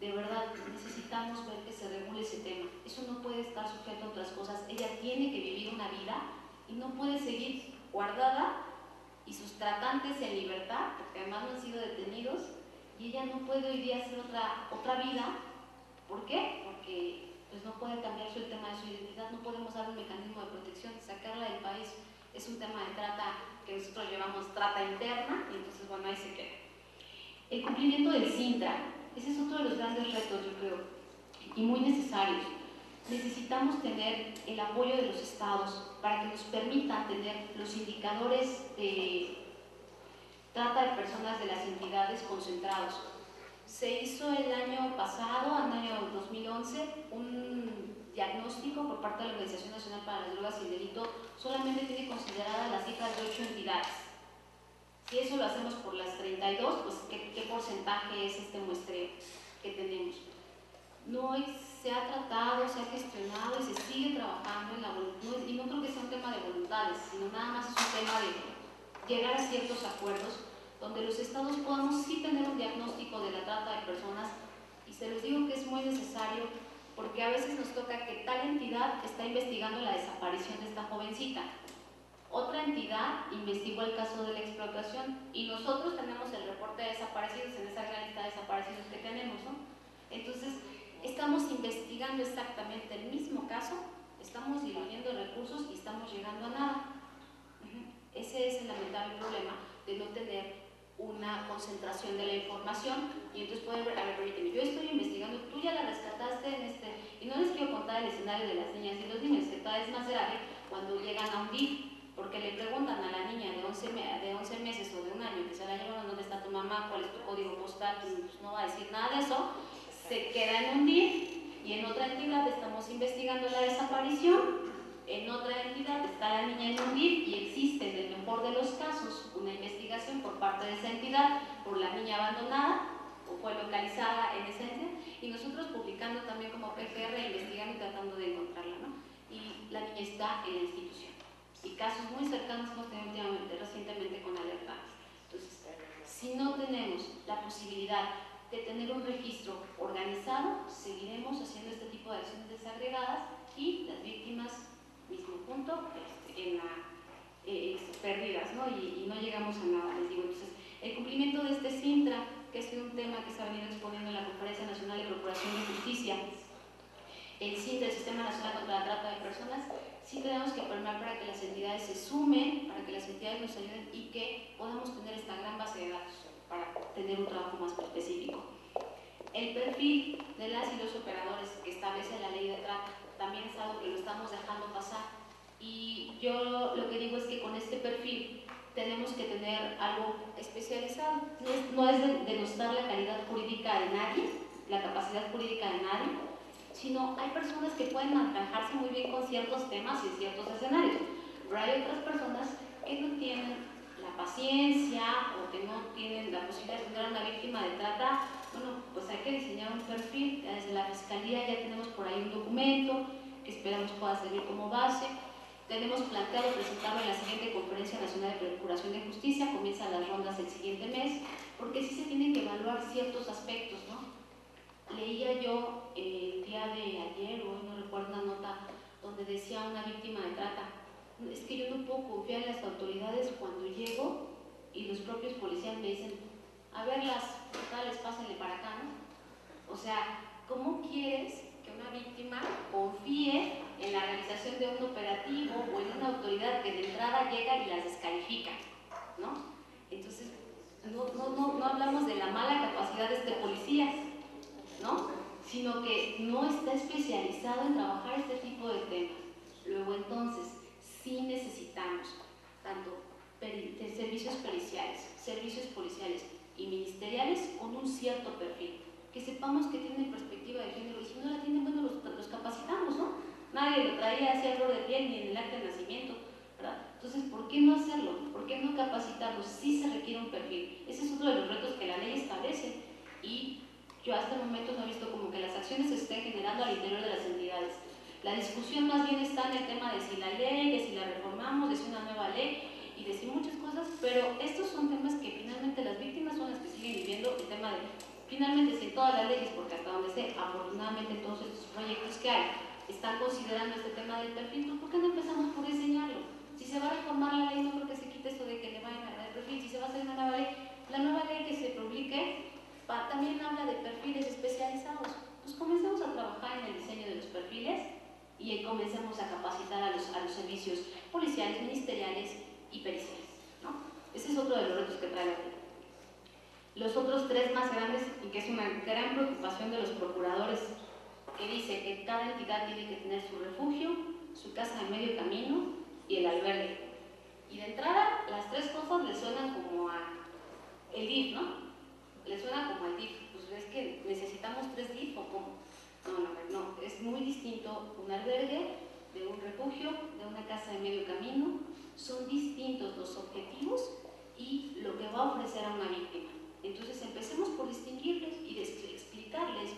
C: De verdad, necesitamos ver que se regule ese tema. Eso no puede estar sujeto a otras cosas. Ella tiene que vivir una vida y no puede seguir guardada y sus tratantes en libertad, porque además no han sido detenidos, y ella no puede hoy día hacer otra vida. ¿Por qué? Porque pues, no puede cambiarse el tema de su identidad, no podemos dar un mecanismo de protección, sacarla del país. Es un tema de trata que nosotros llevamos trata interna, y entonces bueno, ahí se queda. El cumplimiento del SINTRA, ese es otro de los grandes retos, yo creo, y muy necesarios. Necesitamos tener el apoyo de los estados para que nos permitan tener los indicadores de trata de personas de las entidades concentrados. Se hizo el año pasado, en el año 2011, un diagnóstico por parte de la Organización Nacional para las Drogas y el Delito, solamente tiene considerada las cifras de 8 entidades. Si eso lo hacemos por las 32, pues ¿qué porcentaje es este muestreo que tenemos? No se ha tratado, se ha gestionado y se sigue trabajando en la voluntad, y no creo que sea un tema de voluntades, sino nada más es un tema de llegar a ciertos acuerdos donde los estados podamos sí tener un diagnóstico de la trata de personas, y se los digo que es muy necesario porque a veces nos toca que tal entidad está investigando la desaparición de esta jovencita, otra entidad investigó el caso de la explotación y nosotros tenemos el reporte de desaparecidos en esa gran lista de desaparecidos que tenemos, ¿no? Entonces, estamos investigando exactamente el mismo caso, estamos diluyendo recursos y estamos llegando a nada. Ese es el lamentable problema de no tener una concentración de la información, y entonces pueden ver, a ver, permíteme, yo estoy investigando, tú ya la rescataste y no les quiero contar el escenario de las niñas y los niños, que todavía es más grave cuando llegan a un DIF, porque le preguntan a la niña de 11 meses o de 1 año que se la llevan, ¿dónde está tu mamá? ¿Cuál es tu código postal? Pues no va a decir nada de eso, se queda en un DIF, y en otra entidad estamos investigando la desaparición, en otra entidad está la niña en un DIF y existe, en el mejor de los casos, una investigación por parte de esa entidad por la niña abandonada, o fue localizada en esencia, y nosotros publicando también como PGR, investigando y tratando de encontrarla, ¿no? Y la niña está en la institución. Y casos muy cercanos hemos tenido recientemente con alertas. Entonces, si no tenemos la posibilidad de tener un registro organizado, seguiremos haciendo este tipo de acciones desagregadas y las víctimas, mismo punto, perdidas, ¿no? Y no llegamos a nada, les digo. Entonces, el cumplimiento de este SINTRA, que ha sido un tema que se ha venido exponiendo en la Conferencia Nacional de Procuración de Justicia, el SINTRA, el Sistema Nacional contra la Trata de Personas, sí tenemos que permear para que las entidades se sumen, para que las entidades nos ayuden y que podamos tener esta gran base de datos para tener un trabajo más específico. El perfil de las y los operadores que establece la ley de trata también es algo que lo estamos dejando pasar, y yo lo que digo es que con este perfil tenemos que tener algo especializado. No es denostar la calidad jurídica de nadie, la capacidad jurídica de nadie, sino hay personas que pueden manejarse muy bien con ciertos temas y ciertos escenarios, pero hay otras personas que no tienen la paciencia o que no tienen la posibilidad de tener a una víctima de trata. Bueno, pues hay que diseñar un perfil. Desde la Fiscalía ya tenemos por ahí un documento que esperamos pueda servir como base. Tenemos planteado presentarlo en la siguiente Conferencia Nacional de Procuración de Justicia, comienzan las rondas el siguiente mes, porque sí se tienen que evaluar ciertos aspectos, ¿no? Leía yo el día de ayer, o hoy no recuerdo, una nota donde decía una víctima de trata: es que yo no puedo confiar en las autoridades cuando llego y los propios policías me dicen, a ver, las totales, pásenle para acá, ¿no? O sea, ¿cómo quieres que una víctima confíe en la realización de un operativo o en una autoridad que de entrada llega y las descalifica, ¿no? Entonces, no hablamos de la mala capacidad de este policía, ¿no? Sino que no está especializado en trabajar este tipo de temas. Luego, entonces, sí necesitamos tanto servicios periciales, servicios policiales y ministeriales con un cierto perfil, que sepamos que tienen perspectiva de género, y si no la tienen, bueno, los capacitamos, ¿no? Nadie lo traía así a flor de piel ni en el acta de nacimiento, ¿verdad? Entonces, ¿por qué no hacerlo? ¿Por qué no capacitarlos? Sí se requiere un perfil. Ese es otro de los retos que la ley establece, y yo hasta el momento no he visto como que las acciones se estén generando al interior de las entidades. La discusión más bien está en el tema de si la ley, de si la reformamos, de si una nueva ley y de si muchas cosas, pero estos son temas que finalmente las víctimas son las que siguen viviendo. El tema de, finalmente, si todas las leyes, porque hasta donde sé, afortunadamente todos estos proyectos que hay están considerando este tema del perfil, pues ¿por qué no empezamos por diseñarlo? Si se va a reformar la ley, no creo que se quite eso de que le vayan a dar el perfil. Si se va a hacer una nueva ley, la nueva ley que se publique también habla de perfiles especializados. Pues comencemos a trabajar en el diseño de los perfiles y comencemos a capacitar a los servicios policiales, ministeriales y periciales, ¿no? Ese es otro de los retos que trae la ley. Los otros tres más grandes, y que es una gran preocupación de los procuradores, que dice que cada entidad tiene que tener su refugio, su casa de medio camino y el albergue. Y de entrada, las tres cosas le suenan como a el DIF, ¿no? Le suena como al DIF. Pues es que necesitamos 3 DIF o cómo. No, es muy distinto un albergue de un refugio, de una casa de medio camino. Son distintos los objetivos y lo que va a ofrecer a una víctima. Entonces empecemos por distinguirles y explicarles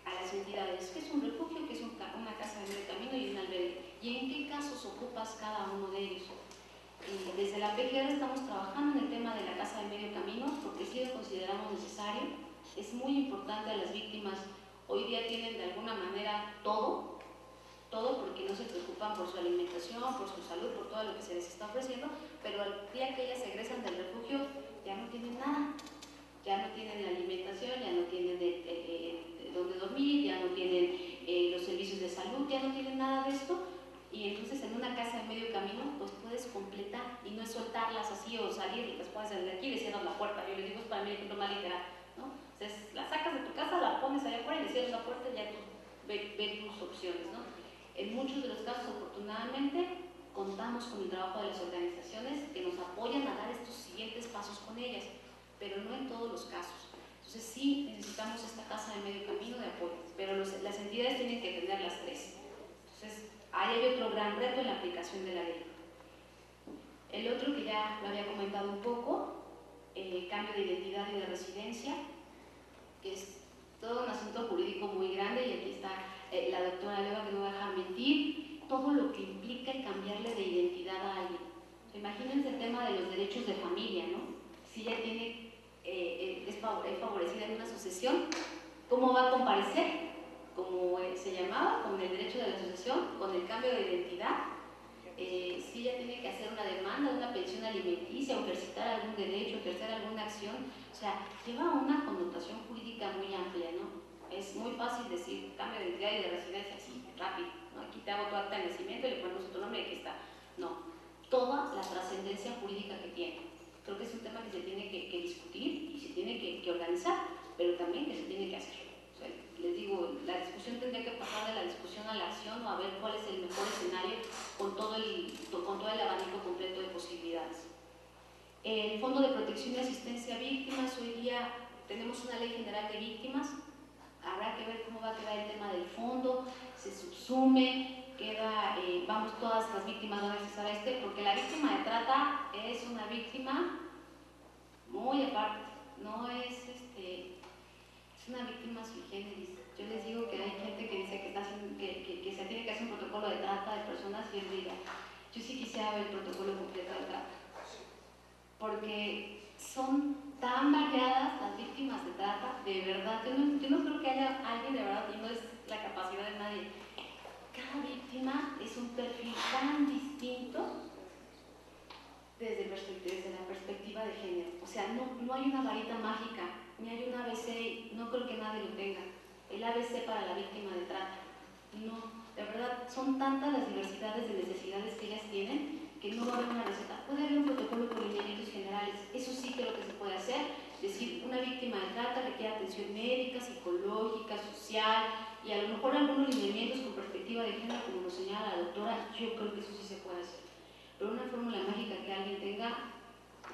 C: a las entidades qué es un refugio, qué es una casa de medio camino y un albergue, y en qué casos ocupas cada uno de ellos. Desde la PGR estamos trabajando en el tema de la casa de medio camino porque sí lo consideramos necesario. Es muy importante. A las víctimas hoy día tienen de alguna manera todo porque no se preocupan por su alimentación, por su salud, por todo lo que se les está ofreciendo, pero al día que ellas egresan del refugio ya no tienen nada. Ya no tienen la alimentación, ya no tienen dónde dormir, ya no tienen los servicios de salud, ya no tienen nada de esto. Y entonces en una casa de medio camino pues puedes completar y no es soltarlas así o salir y las pones de aquí y le cierras la puerta. Yo les digo, es para mí el ejemplo más literal, ¿no? Entonces la sacas de tu casa, la pones allá afuera y le cierras la puerta y ya tú ves tus opciones, ¿no? En muchos de los casos, afortunadamente, contamos con el trabajo de las organizaciones que nos apoyan a dar estos siguientes pasos con ellas, pero no en todos los casos. Entonces sí necesitamos esta casa de medio camino de apoyo, pero las entidades tienen que tener las tres. Entonces ahí hay otro gran reto en la aplicación de la ley. El otro, que ya lo había comentado un poco, el cambio de identidad y de residencia, que es todo un asunto jurídico muy grande, y aquí está la doctora Leva, que no va a dejar mentir, todo lo que implica el cambiarle de identidad a alguien. Imagínense el tema de los derechos de familia, ¿no? Si ella tiene, es favorecida en una sucesión, ¿cómo va a comparecer? Como se llamaba, con el derecho de la sucesión, con el cambio de identidad. Si ella tiene que hacer una demanda, una pensión alimenticia, o ejercitar algún derecho, ejercer alguna acción, o sea, lleva una connotación jurídica muy amplia, ¿no? Es muy fácil decir cambio de identidad y de residencia, así, rápido, ¿no? Aquí te hago tu acta de nacimiento y le ponemos tu nombre y aquí está. No, toda la trascendencia jurídica que tiene. Creo que es un tema que se tiene que discutir y se tiene que organizar, pero también que se tiene que hacer. O sea, les digo, la discusión tendría que pasar de la discusión a la acción, o a ver cuál es el mejor escenario con todo el abanico completo de posibilidades. El Fondo de Protección y Asistencia a Víctimas, hoy día tenemos una ley general de víctimas, habrá que ver cómo va a quedar el tema del fondo, se subsume, queda, vamos, todas las víctimas van a accesar a porque la víctima de trata es una víctima muy aparte, no es es una víctima sui generis. Yo les digo que hay gente que dice que se tiene que hacer un protocolo de trata de personas, y yo digo, yo sí quisiera ver el protocolo completo de trata, porque son tan variadas las víctimas de trata, de verdad. Yo no creo que haya alguien de verdad, y no es la capacidad de nadie. Cada víctima es un perfil tan distinto desde la perspectiva de género. O sea, no hay una varita mágica, ni hay un ABC, no creo que nadie lo tenga. El ABC para la víctima de trata. No, de verdad, son tantas las diversidades de necesidades que ellas tienen que no va a haber una receta. Puede haber un protocolo con lineamientos generales, eso sí creo que se puede hacer. Es decir, una víctima de trata requiere atención médica, psicológica, social, y a lo mejor algunos lineamientos con perspectiva de género, como nos señala la doctora, yo creo que eso sí se puede hacer. Pero una fórmula mágica que alguien tenga,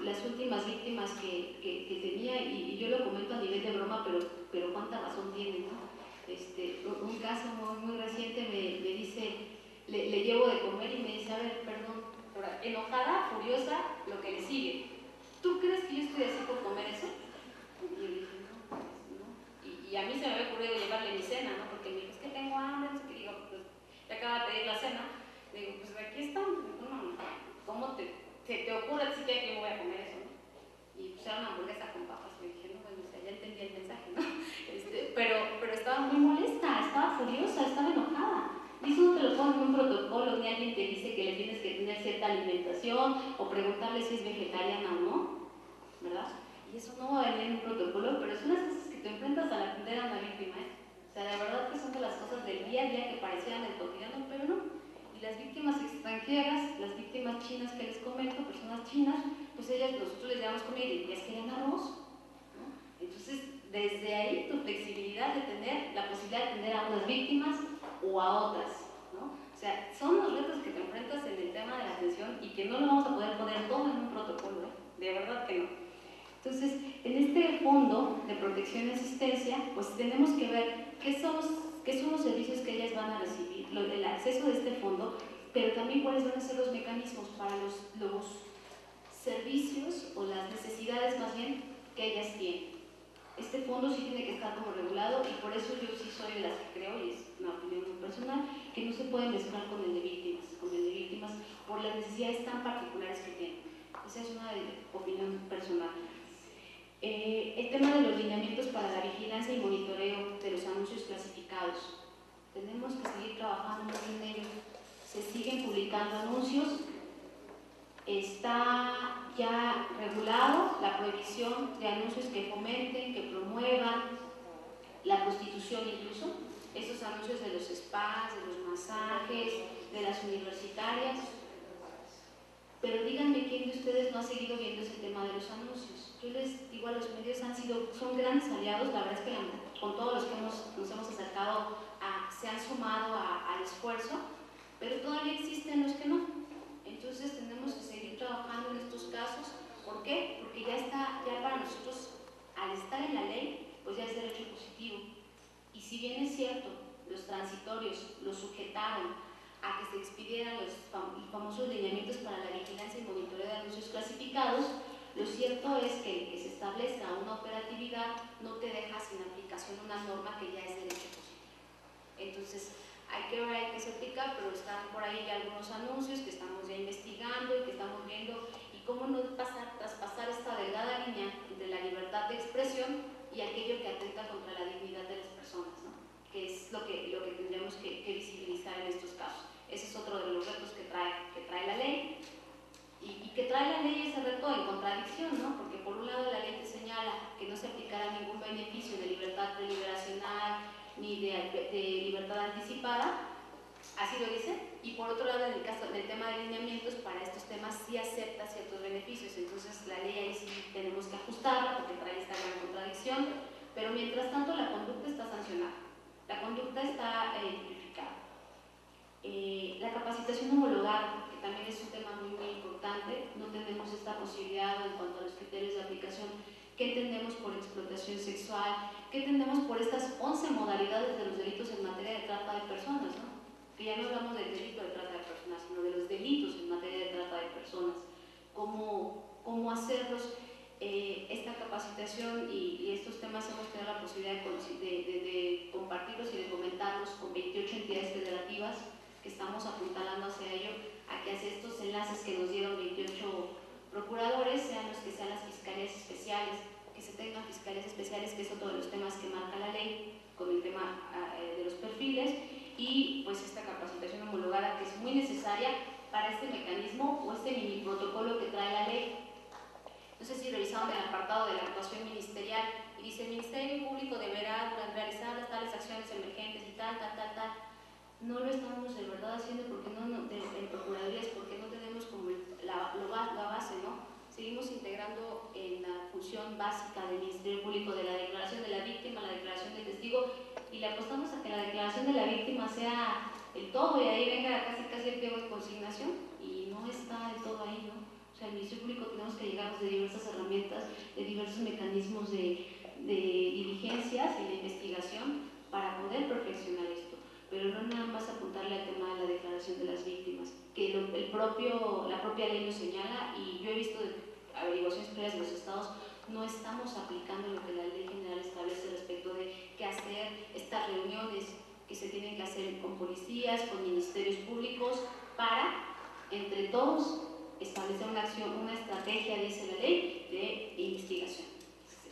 C: las últimas víctimas que tenía, y yo lo comento a nivel de broma, pero cuánta razón tiene, ¿no? Un caso muy reciente me dice, le llevo de comer y me dice, a ver, perdón, enojada, furiosa, lo que le sigue. ¿Tú crees que yo estoy así por comer eso? Y yo le dije, no. Y a mí se me había ocurrido llevarle mi cena, ¿no? Porque me dijo, es que tengo hambre, no sé qué. Digo, pues, te acaba de pedir la cena. Le digo, pues aquí está. ¿Cómo se te ocurre así que me voy a comer eso, no? Y pues era una hamburguesa con papas. Y dije, no, bueno, o sea, ya entendí el mensaje, ¿no? Pero estaba muy molesta, estaba furiosa, estaba enojada. Y eso no te lo ponen en un protocolo, ni alguien te dice que le tienes que tener cierta alimentación o preguntarle si es vegetariana o no, ¿verdad? Y eso no va a venir en un protocolo, pero son las cosas que te enfrentas al atender a una víctima, ¿eh? O sea, la verdad que son de las cosas del día a día que parecían el cotidiano, pero no. Y las víctimas extranjeras, las víctimas chinas que les comento, personas chinas, pues nosotros les llevamos comida y ellas querían arroz, ¿no? Entonces, desde ahí tu flexibilidad de tener la posibilidad de atender a unas víctimas o a otras, ¿no? O sea, son los retos que te enfrentas en el tema de la atención y que no lo vamos a poder poner todo en un protocolo, ¿eh? De verdad que no. Entonces, en este fondo de protección y asistencia, pues tenemos que ver qué son los servicios que ellas van a recibir, el acceso de este fondo, pero también cuáles van a ser los mecanismos para los servicios o las necesidades más bien que ellas tienen. Este fondo sí tiene que estar como regulado, y por eso yo sí soy de las que creo, y es una opinión muy personal, que no se puede mezclar con el de víctimas, por las necesidades tan particulares que tienen. Esa es una opinión personal. El tema de los lineamientos para la vigilancia y monitoreo de los anuncios clasificados. Tenemos que seguir trabajando más en ello. Se siguen publicando anuncios. Está ya regulado la prohibición de anuncios que fomenten, que promuevan la prostitución incluso. Esos anuncios de los spas, de los masajes, de las universitarias. Pero díganme quién de ustedes no ha seguido viendo ese tema de los anuncios. Yo les digo, a los medios son grandes aliados, la verdad es que con todos los que nos hemos acercado se han sumado al esfuerzo, pero todavía existen los que no. Entonces tenemos que seguir trabajando en estos casos. ¿Por qué? Porque ya para nosotros, al estar en la ley, pues ya es derecho positivo. Y si bien es cierto, los transitorios los sujetaron a que se expidieran los famosos lineamientos para la vigilancia y monitoreo de anuncios clasificados, lo cierto es que el que se establezca una operatividad no te deja sin aplicación una norma que ya es derecho positivo. Entonces, hay que ver, hay que se aplica, pero están por ahí ya algunos anuncios que estamos ya investigando y que estamos viendo y cómo no traspasar esta delgada línea entre la libertad de expresión y aquello que atenta contra la dignidad de las personas, ¿no? Que es lo que tendríamos que visibilizar en estos casos. Ese es otro de los retos que trae la ley. Y que trae la ley ese reto en contradicción, ¿no? Porque por un lado la ley te señala que no se aplicará ningún beneficio de libertad deliberacional ni de libertad anticipada, así lo dice, y por otro lado en el tema de lineamientos, para estos temas sí acepta ciertos beneficios, entonces la ley ahí sí tenemos que ajustarla porque trae esta gran contradicción, pero mientras tanto la conducta está sancionada, la conducta está tipificada. La capacitación homologada, que también es un tema muy importante, no tenemos esta posibilidad en cuanto a los criterios de aplicación. ¿Qué entendemos por explotación sexual? ¿Qué entendemos por estas 11 modalidades de los delitos en materia de trata de personas, ¿no? Que ya no hablamos del delito de trata de personas, sino de los delitos en materia de trata de personas. ¿Cómo hacerlos? Esta capacitación y estos temas hemos tenido la posibilidad de compartirlos y de comentarlos con 28 entidades federativas que estamos apuntalando hacia ello, a que hacia estos enlaces que nos dieron 28 procuradores, sean los que sean las fiscalías especiales, que se tengan fiscalías especiales, que es otro de los temas que marca la ley, con el tema de los perfiles, y pues esta capacitación homologada que es muy necesaria para este mecanismo o este mini protocolo que trae la ley. No sé si revisaron el apartado de la actuación ministerial y dice: el Ministerio Público deberá realizar tales acciones emergentes y tal. No lo estamos de verdad haciendo porque en procuradurías, porque no tenemos como la base, ¿no? Seguimos integrando en la función básica del Ministerio Público de la declaración de la víctima, la declaración del testigo, y le apostamos a que la declaración de la víctima sea el todo y ahí venga casi el pliego de consignación, y no está del todo ahí, ¿no? O sea, el Ministerio Público tenemos que llegarnos de diversas herramientas, de diversos mecanismos de diligencias y de investigación para poder perfeccionar esto, pero no nada más apuntarle al tema de la declaración de las víctimas, que la propia ley lo señala, y yo he visto averiguaciones previas de los estados, no estamos aplicando lo que la ley general establece respecto de qué hacer, estas reuniones que se tienen que hacer con policías, con ministerios públicos, para, entre todos, establecer una acción, una estrategia, dice la ley, de investigación.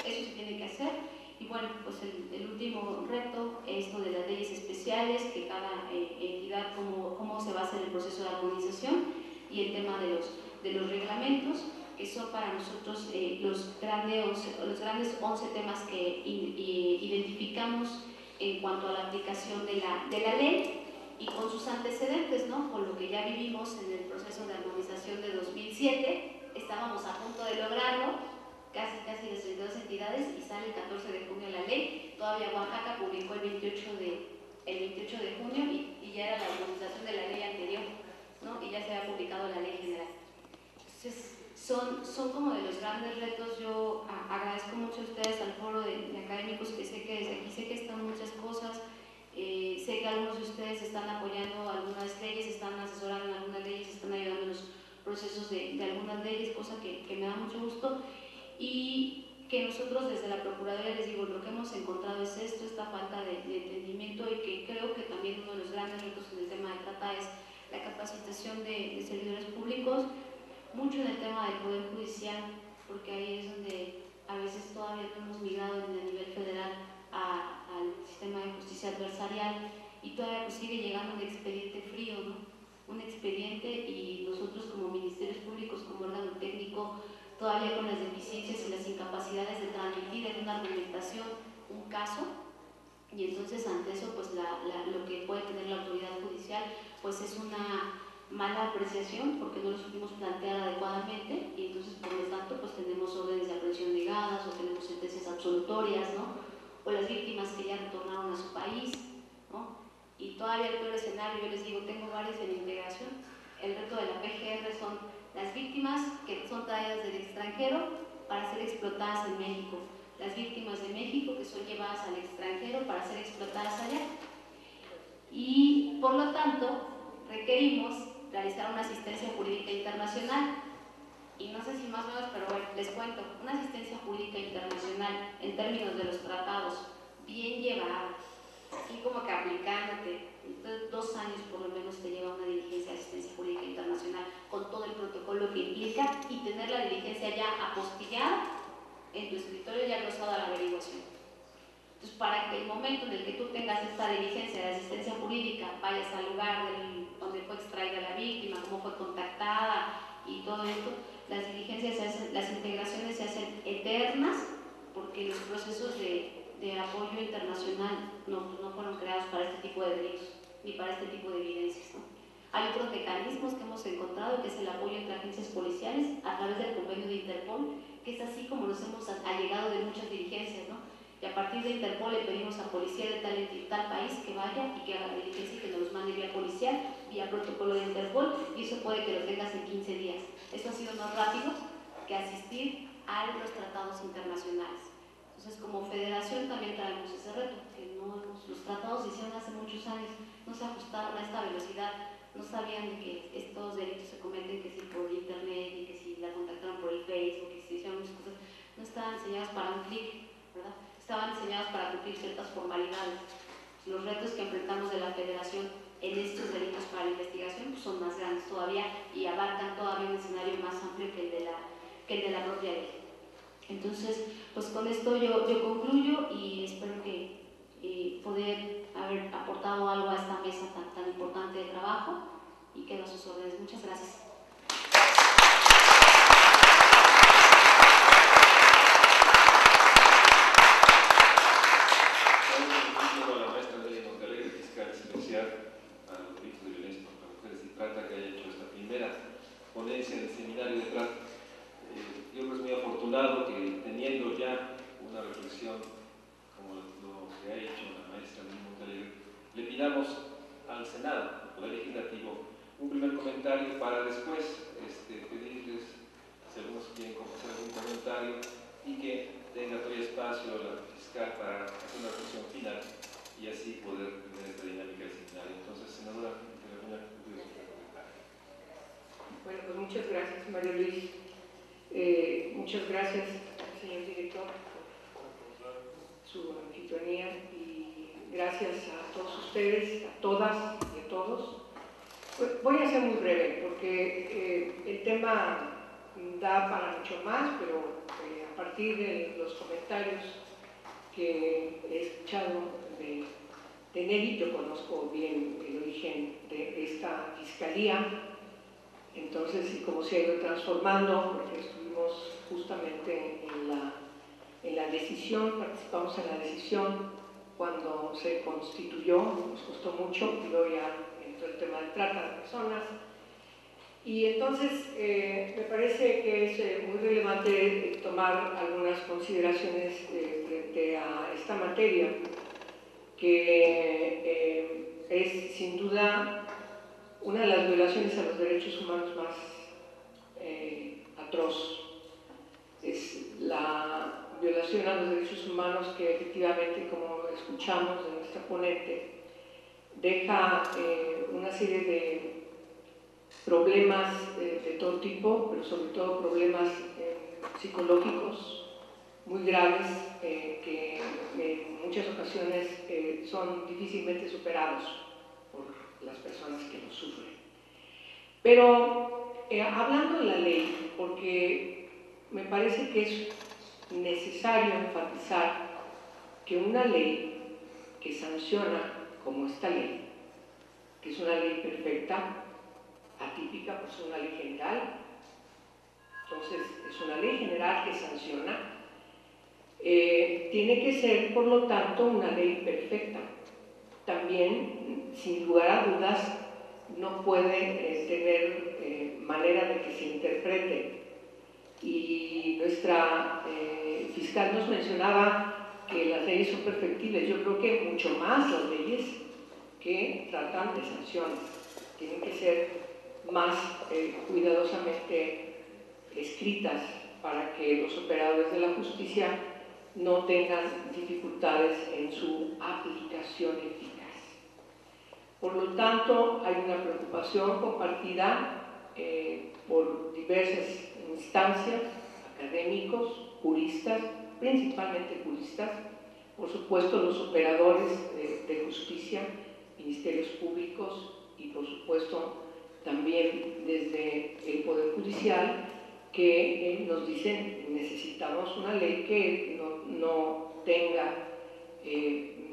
C: Eso se tiene que hacer. Y bueno, pues el último reto es lo de las leyes especiales, que cada entidad, cómo se va a hacer el proceso de armonización, y el tema de los reglamentos, que son para nosotros los grandes 11 temas que identificamos en cuanto a la aplicación de la ley y con sus antecedentes, ¿no? Con lo que ya vivimos en el proceso de armonización de 2007, estábamos a punto de lograrlo, casi las 32 entidades, y sale el 14 de junio la ley. Todavía Oaxaca publicó el 28 de junio y ya era la armonización de la ley anterior, ¿no? Y ya se había publicado la ley general. Entonces, son como de los grandes retos. Yo agradezco mucho a ustedes, al foro de académicos, que sé que desde aquí sé que están muchas cosas. Sé que algunos de ustedes están apoyando algunas leyes, están asesorando en algunas leyes, están ayudando en los procesos de algunas leyes, cosa que me da mucho gusto. Y que nosotros desde la Procuraduría, les digo, lo que hemos encontrado es esto, esta falta de entendimiento, y que creo que también uno de los grandes retos en el tema de trata es la capacitación de servidores públicos, mucho en el tema del Poder Judicial, porque ahí es donde a veces todavía no hemos migrado a nivel federal al sistema de justicia adversarial, y todavía pues sigue llegando un expediente frío, ¿no? Un expediente, y nosotros como ministerios públicos, como órgano técnico, todavía con las deficiencias y las incapacidades de transmitir en una argumentación un caso, y entonces ante eso pues lo que puede tener la autoridad judicial pues es una mala apreciación porque no lo supimos plantear adecuadamente, y entonces por lo tanto pues tenemos órdenes de aprehensión negadas o tenemos sentencias absolutorias, ¿no? O las víctimas que ya retornaron a su país, ¿no? Y todavía el peor escenario, yo les digo, tengo varios en integración. El reto de la PGR son las víctimas que son traídas del extranjero para ser explotadas en México, las víctimas de México que son llevadas al extranjero para ser explotadas allá, y por lo tanto requerimos realizar una asistencia jurídica internacional. y no sé si más o menos, pero bueno, les cuento, una asistencia jurídica internacional en términos de los tratados, bien llevada, así como que aplicándote, entonces 2 años por lo menos te lleva una diligencia de asistencia jurídica internacional con todo el protocolo que implica y tener la diligencia ya apostillada en tu escritorio ya glosada la averiguación. Entonces, para que el momento en el que tú tengas esta diligencia de asistencia jurídica, vayas al lugar donde fue extraída la víctima, cómo fue contactada y todo esto, las diligencias se hacen, las integraciones se hacen eternas, porque los procesos de apoyo internacional no fueron creados para este tipo de delitos, ni para este tipo de evidencias, ¿no? Hay otros mecanismos que hemos encontrado, que es el apoyo entre agencias policiales a través del convenio de Interpol, que es así como nos hemos allegado de muchas diligencias, ¿no? Y a partir de Interpol le pedimos a policía de tal país que vaya y que haga la diligencia y que nos los mande vía policial, vía protocolo de Interpol, y eso puede que lo tengas en 15 días. Eso ha sido más rápido que asistir a los tratados internacionales. Entonces, como federación también traemos ese reto, que los tratados se hicieron hace muchos años, no se ajustaron a esta velocidad, no sabían de que estos delitos se cometen que si por internet y que si la contactaron por el Facebook, que si hicieron muchas cosas, no estaban diseñados para un clic, ¿verdad? Estaban diseñados para cumplir ciertas formalidades. Los retos que enfrentamos de la federación en estos delitos para la investigación pues son más grandes todavía y abarcan todavía un escenario más amplio que el de la propia ley. Entonces, pues con esto yo concluyo y espero que poder haber aportado algo a esta mesa tan importante de trabajo y quedo a sus órdenes. Muchas gracias.
A: Ponencia del seminario de trata. Yo creo que es muy afortunado que teniendo ya una reflexión como lo que ha hecho la maestra Montalegre, le pidamos al Senado, al Poder Legislativo, un primer comentario para después pedirles si algunos quieren hacer algún comentario y que tenga todavía espacio la fiscal para hacer una reflexión final y así poder tener esta dinámica del seminario. Entonces, senadora, ¿alguna conclusión?
D: Bueno, pues muchas gracias, María Luis. Muchas gracias al señor director por su anfitrionía y gracias a todos ustedes, a todas y a todos. Pues voy a ser muy breve porque el tema da para mucho más, pero a partir de los comentarios que he escuchado de Nelly, yo conozco bien el origen de esta fiscalía. Entonces, y cómo se ha ido transformando, porque estuvimos justamente en la decisión, participamos en la decisión cuando se constituyó, nos costó mucho, y luego ya entró el tema de trata de personas. Y entonces, me parece que es muy relevante tomar algunas consideraciones frente a esta materia, que es sin duda una de las violaciones a los derechos humanos más atroz. Es la violación a los derechos humanos que efectivamente, como escuchamos de nuestra ponente, deja una serie de problemas de todo tipo, pero sobre todo problemas psicológicos muy graves que en muchas ocasiones son difícilmente superados por las personas que lo sufren. Pero hablando de la ley, porque me parece que es necesario enfatizar que una ley que sanciona como esta ley, que es una ley perfecta, atípica, pues es una ley general, entonces es una ley general que sanciona, tiene que ser por lo tanto una ley perfecta. También, sin lugar a dudas, no puede tener manera de que se interprete. Y nuestra fiscal nos mencionaba que las leyes son perfectibles. Yo creo que mucho más las leyes que tratan de sanciones. Tienen que ser más cuidadosamente escritas para que los operadores de la justicia no tengan dificultades en su aplicación eficaz. Por lo tanto, hay una preocupación compartida por diversas instancias, académicos, juristas, principalmente juristas, por supuesto los operadores de justicia, ministerios públicos y por supuesto también desde el Poder Judicial, que nos dicen necesitamos una ley que no tenga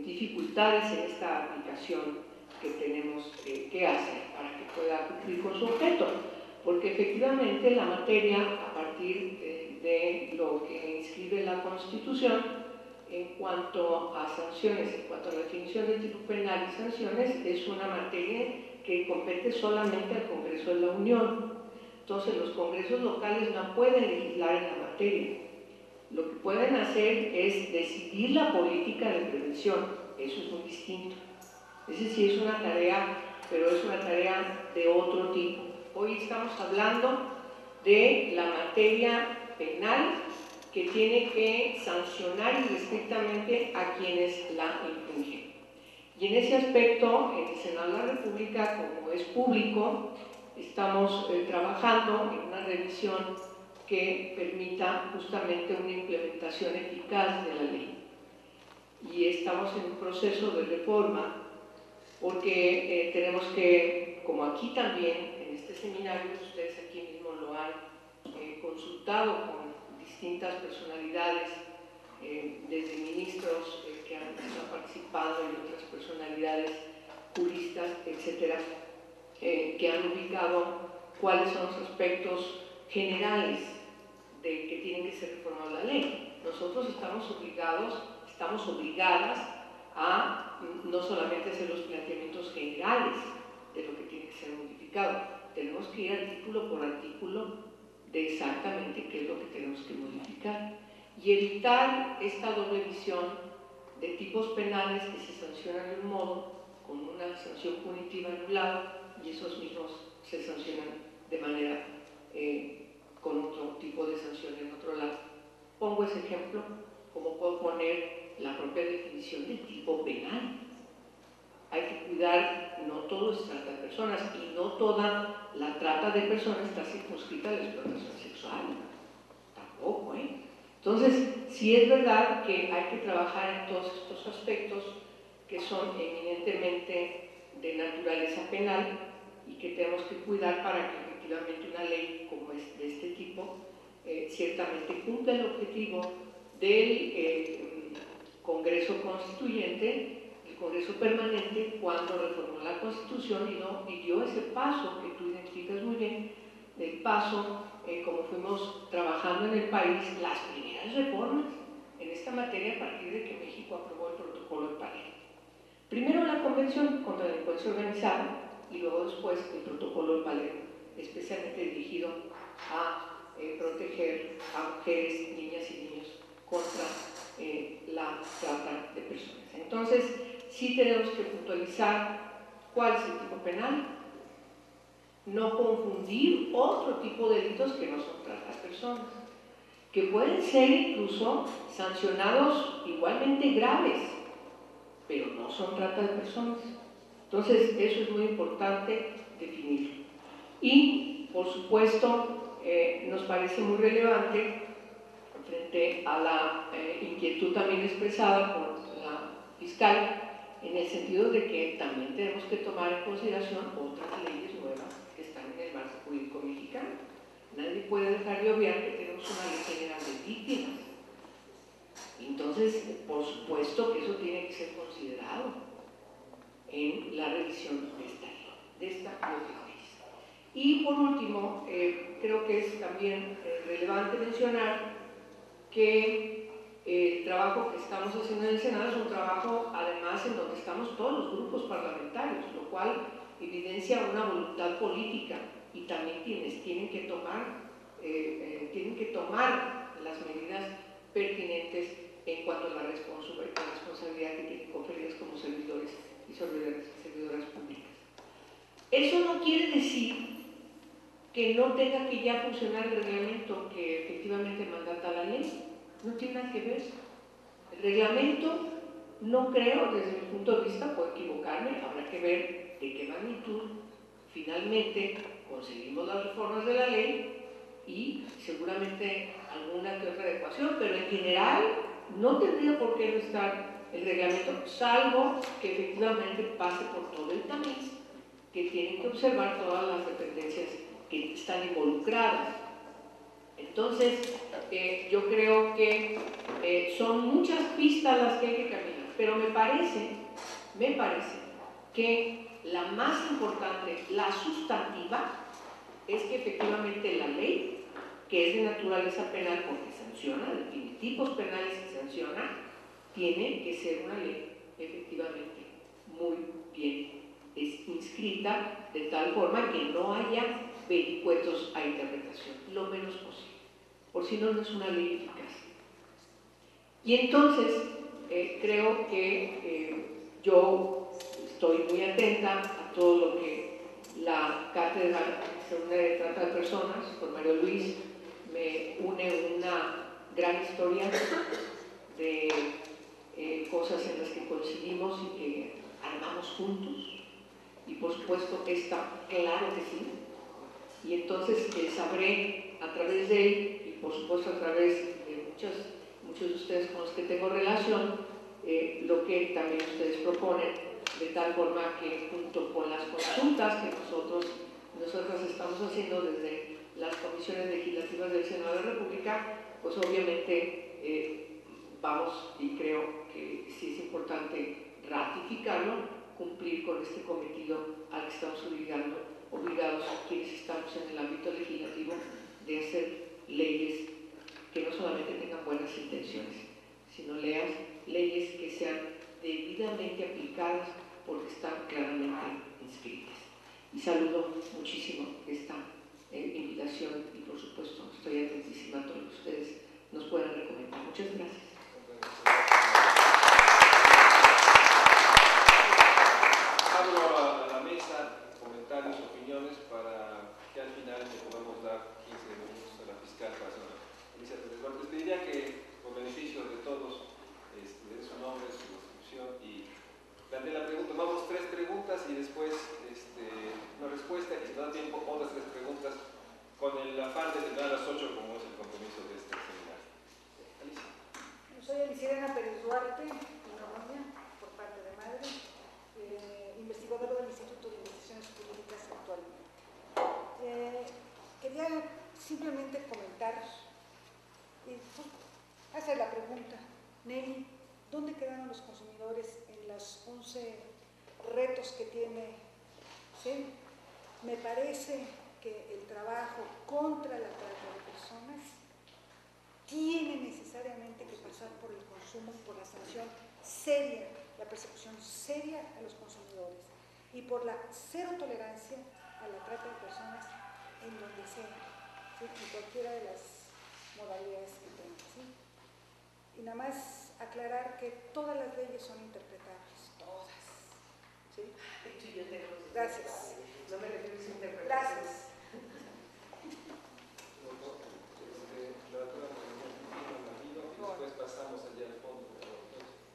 D: dificultades en esta aplicación que tenemos que hacer para que pueda cumplir con su objeto, porque efectivamente la materia, a partir de lo que inscribe la Constitución, en cuanto a sanciones, en cuanto a la definición del tipo penal y sanciones, es una materia que compete solamente al Congreso de la Unión. Entonces los congresos locales no pueden legislar en la materia. Lo que pueden hacer es decidir la política de prevención. Eso es muy distinto. Esa sí es una tarea, pero es una tarea de otro tipo. Hoy estamos hablando de la materia penal que tiene que sancionar irrestrictamente a quienes la infringen. Y en ese aspecto, el Senado de la República, como es público, estamos trabajando en una revisión que permita justamente una implementación eficaz de la ley. Y estamos en un proceso de reforma porque tenemos que, como aquí también, en este seminario, ustedes aquí mismo lo han consultado con distintas personalidades, desde ministros que han participado y otras personalidades, juristas, etcétera, que han ubicado cuáles son los aspectos generales de que tiene que ser reformada la ley. Nosotros estamos obligadas a no solamente hacer los planteamientos generales de lo que tiene que ser modificado, tenemos que ir artículo por artículo de exactamente qué es lo que tenemos que modificar y evitar esta doble visión de tipos penales que se sancionan de un modo con una sanción punitiva en un lado y esos mismos se sancionan de manera con otro tipo de sanción en otro lado. Pongo ese ejemplo, como puedo poner la propia definición del tipo penal. Hay que cuidar, no todo es trata de personas y no toda la trata de personas está circunscrita a la explotación sexual. Tampoco, Entonces, sí es verdad que hay que trabajar en todos estos aspectos que son eminentemente de naturaleza penal y que tenemos que cuidar para que efectivamente una ley como es de este tipo ciertamente cumpla el objetivo del Congreso Constituyente, el Congreso Permanente, cuando reformó la Constitución y dio ese paso que tú identificas muy bien, el paso, como fuimos trabajando en el país, las primeras reformas en esta materia a partir de que México aprobó el Protocolo de Palermo. Primero la Convención contra la Delincuencia Organizada y luego después el Protocolo de Palermo, especialmente dirigido a proteger a mujeres, niñas y niños contra la trata de personas. Entonces, sí tenemos que puntualizar cuál es el tipo penal, no confundir otro tipo de delitos que no son trata de personas, que pueden ser incluso sancionados igualmente graves, pero no son trata de personas. Entonces, eso es muy importante definirlo. Y, por supuesto, nos parece muy relevante frente a la inquietud también expresada por la fiscal, en el sentido de que también tenemos que tomar en consideración otras leyes nuevas que están en el marco jurídico mexicano. Nadie puede dejar de obviar que tenemos una ley general de víctimas. Entonces, por supuesto que eso tiene que ser considerado en la revisión de esta ley, de esta ley. Y por último, creo que es también relevante mencionar que el trabajo que estamos haciendo en el Senado es un trabajo, además, en donde estamos todos los grupos parlamentarios, lo cual evidencia una voluntad política y también quienes tienen que tomar las medidas pertinentes en cuanto a la responsabilidad que tienen conferidas como servidores y servidoras públicas. Eso no quiere decir que no tenga que ya funcionar el reglamento que efectivamente mandata la ley. No tiene nada que ver. El reglamento, no creo, desde mi punto de vista, puedo equivocarme, habrá que ver de qué magnitud finalmente conseguimos las reformas de la ley, y seguramente alguna que otra adecuación, pero en general no tendría por qué no estar el reglamento, salvo que efectivamente pase por todo el tamiz que tienen que observar todas las dependencias que están involucradas. Entonces, yo creo que son muchas pistas las que hay que caminar, pero me parece que la más importante, la sustantiva, es que efectivamente la ley, que es de naturaleza penal porque sanciona, de tipos penales que sanciona, tiene que ser una ley efectivamente muy bien inscrita, de tal forma que no haya vericuetos a interpretación, lo menos posible, por si no, no es una ley eficaz. Y entonces, creo que yo estoy muy atenta a todo lo que la cátedra de trata de personas, con Mario Luis, me une una gran historia de cosas en las que coincidimos y que armamos juntos. Y por supuesto esta, claro que sí. Y entonces sabré a través de él, y por supuesto a través de muchos de ustedes con los que tengo relación, lo que también ustedes proponen, de tal forma que junto con las consultas que nosotros estamos haciendo desde las comisiones legislativas del Senado de la República, pues obviamente vamos, y creo que sí es importante ratificarlo, cumplir con este cometido al que estamos obligados quienes estamos en el ámbito legislativo, de hacer leyes que no solamente tengan buenas intenciones, sino leyes que sean debidamente aplicadas porque están claramente inscritas. Y saludo muchísimo esta invitación y por supuesto estoy atentísima a todos los que ustedes nos puedan recomendar. Muchas gracias.
A: Abro a la mesa comentarios, opiniones para que al final le podamos dar 15 minutos a la fiscal para hacer una iniciativa. Les pediría que, por beneficio de todos, den su nombre, su descripción y planteen la pregunta. Vamos 3 preguntas y después una respuesta, y si no da tiempo, otras 3 preguntas, con el afán de terminar a las 8, como es el compromiso de este seminario. Alicia.
E: Soy Elisirena Pérez Duarte, por parte de madre, investigadora del Instituto de Investigaciones Jurídicas actualmente. Quería simplemente comentar, hacer la pregunta, Nelly, ¿dónde quedaron los consumidores en los 11 retos que tiene? ¿Sí? Me parece que el trabajo contra la trata de personas tiene necesariamente que pasar por el consumo y por la sanción seria, la persecución seria a los consumidores y por la cero tolerancia a la trata de personas en donde sea, ¿sí? En cualquiera de las modalidades que tenga, ¿sí? Y nada más aclarar que todas las leyes son interpretables, todas, ¿sí? Gracias.
D: No me refiero a esa interpretación.
E: Gracias.
A: Después pasamos allá al fondo.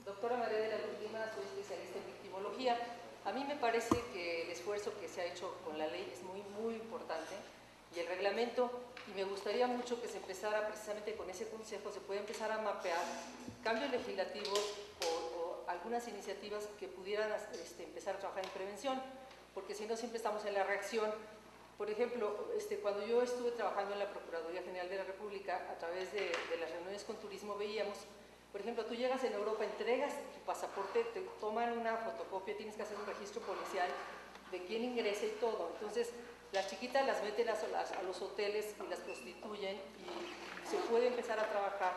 F: Doctora María de la Última, soy especialista en victimología. A mí me parece que el esfuerzo que se ha hecho con la ley es muy, muy importante y el reglamento, y me gustaría mucho que se empezara precisamente con ese consejo, se puede empezar a mapear cambios legislativos o algunas iniciativas que pudieran empezar a trabajar en prevención, porque si no siempre estamos en la reacción. Por ejemplo, cuando yo estuve trabajando en la Procuraduría General de la República, a través de las reuniones con turismo veíamos, por ejemplo, tú llegas en Europa, entregas tu pasaporte, te toman una fotocopia, tienes que hacer un registro policial de quién ingresa y todo. Entonces, las chiquitas las meten a los hoteles y las prostituyen y se puede empezar a trabajar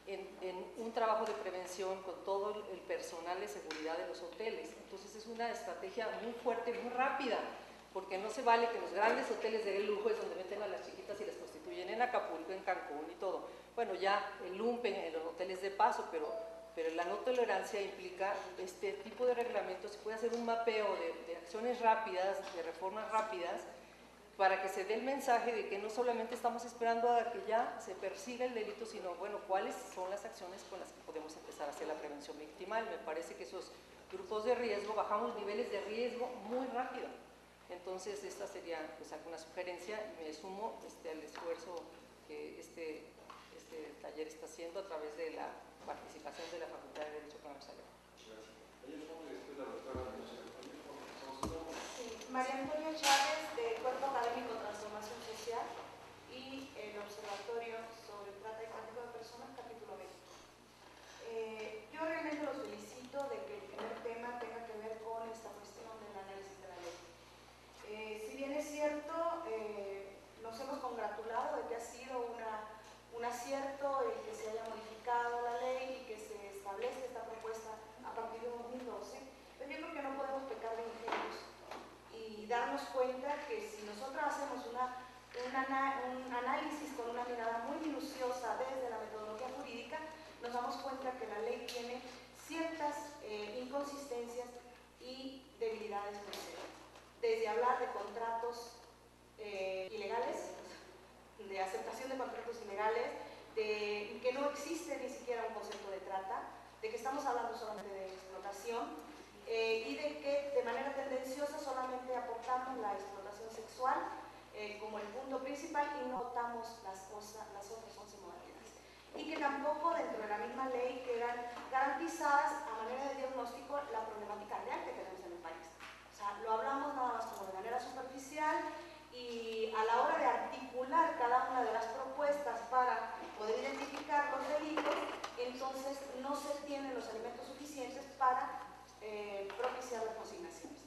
F: en un trabajo de prevención con todo el personal de seguridad de los hoteles. Entonces, es una estrategia muy fuerte, muy rápida, porque no se vale que los grandes hoteles de lujo es donde meten a las chiquitas y las prostituyen en Acapulco, en Cancún y todo. Bueno, ya el lumpen en los hoteles de paso, pero la no tolerancia implica este tipo de reglamentos. Se puede hacer un mapeo de acciones rápidas, de reformas rápidas, para que se dé el mensaje de que no solamente estamos esperando a que ya se persiga el delito, sino, bueno, cuáles son las acciones con las que podemos empezar a hacer la prevención victimal. Me parece que esos grupos de riesgo, bajamos niveles de riesgo muy rápido. Entonces, esta sería pues alguna sugerencia y me sumo al esfuerzo que este taller está haciendo a través de la participación de la Facultad de Derecho Comercial.
G: María Antonia Chávez, del Cuerpo Académico Transformación Social y el Observatorio sobre Trata y Tráfico de Personas, capítulo 20. Yo realmente los felicito de que el primer tema tenga que ver con esta cuestión del análisis de la ley. Si bien es cierto, nos hemos congratulado de que ha sido un acierto el que se haya modificado la ley y que se establezca esta propuesta a partir de 2012, pero yo creo que no podemos pecar de ingenuos y darnos cuenta que si nosotros hacemos un análisis con una mirada muy minuciosa desde la metodología jurídica, nos damos cuenta que la ley tiene ciertas inconsistencias y debilidades muy serias. Desde hablar de contratos ilegales, de aceptación de contratos ilegales, de que no existe ni siquiera un concepto de trata, de que estamos hablando solamente de explotación y de que de manera tendenciosa solamente aportamos la explotación sexual como el punto principal y no votamos las otras 11 modalidades. Y que tampoco dentro de la misma ley quedan garantizadas a manera de diagnóstico la problemática real que tenemos en el país. O sea, lo hablamos nada más como de manera superficial y a la hora de articular cada una de las propuestas para poder identificar los delitos, entonces no se tienen los elementos suficientes para propiciar las consignaciones.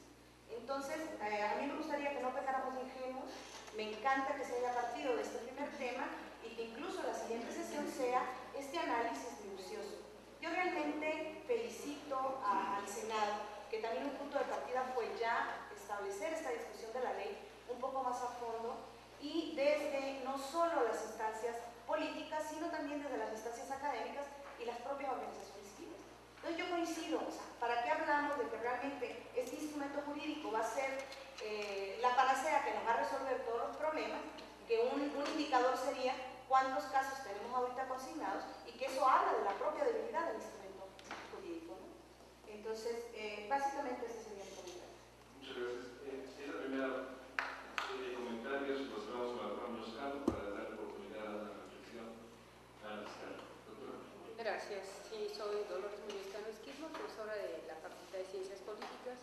G: Entonces, a mí me gustaría que no pecáramos de ingenuos. Me encanta que se haya partido de este primer tema y que incluso la siguiente sesión sea este análisis minucioso. Yo realmente felicito al Senado, que también un punto de partida fue ya establecer esta discusión de la ley un poco más a fondo y desde no solo las instancias políticas, sino también desde las instancias académicas y las propias organizaciones civiles. Entonces yo coincido, o sea, ¿para qué hablamos de que realmente este instrumento jurídico va a ser la panacea que nos va a resolver todos los problemas? Que un indicador sería cuántos casos tenemos ahorita consignados y que eso habla de la propia debilidad del instrumento jurídico, ¿no? Entonces, básicamente ese sería el comentario.
H: Muchas gracias. Es la primera comentarios relacionados con la trama Yoscano para dar oportunidad a una reflexión al fiscal. Doctora.
I: Gracias. Sí, soy Dolores Muñezcano Esquismo, profesora de la Facultad de Ciencias Políticas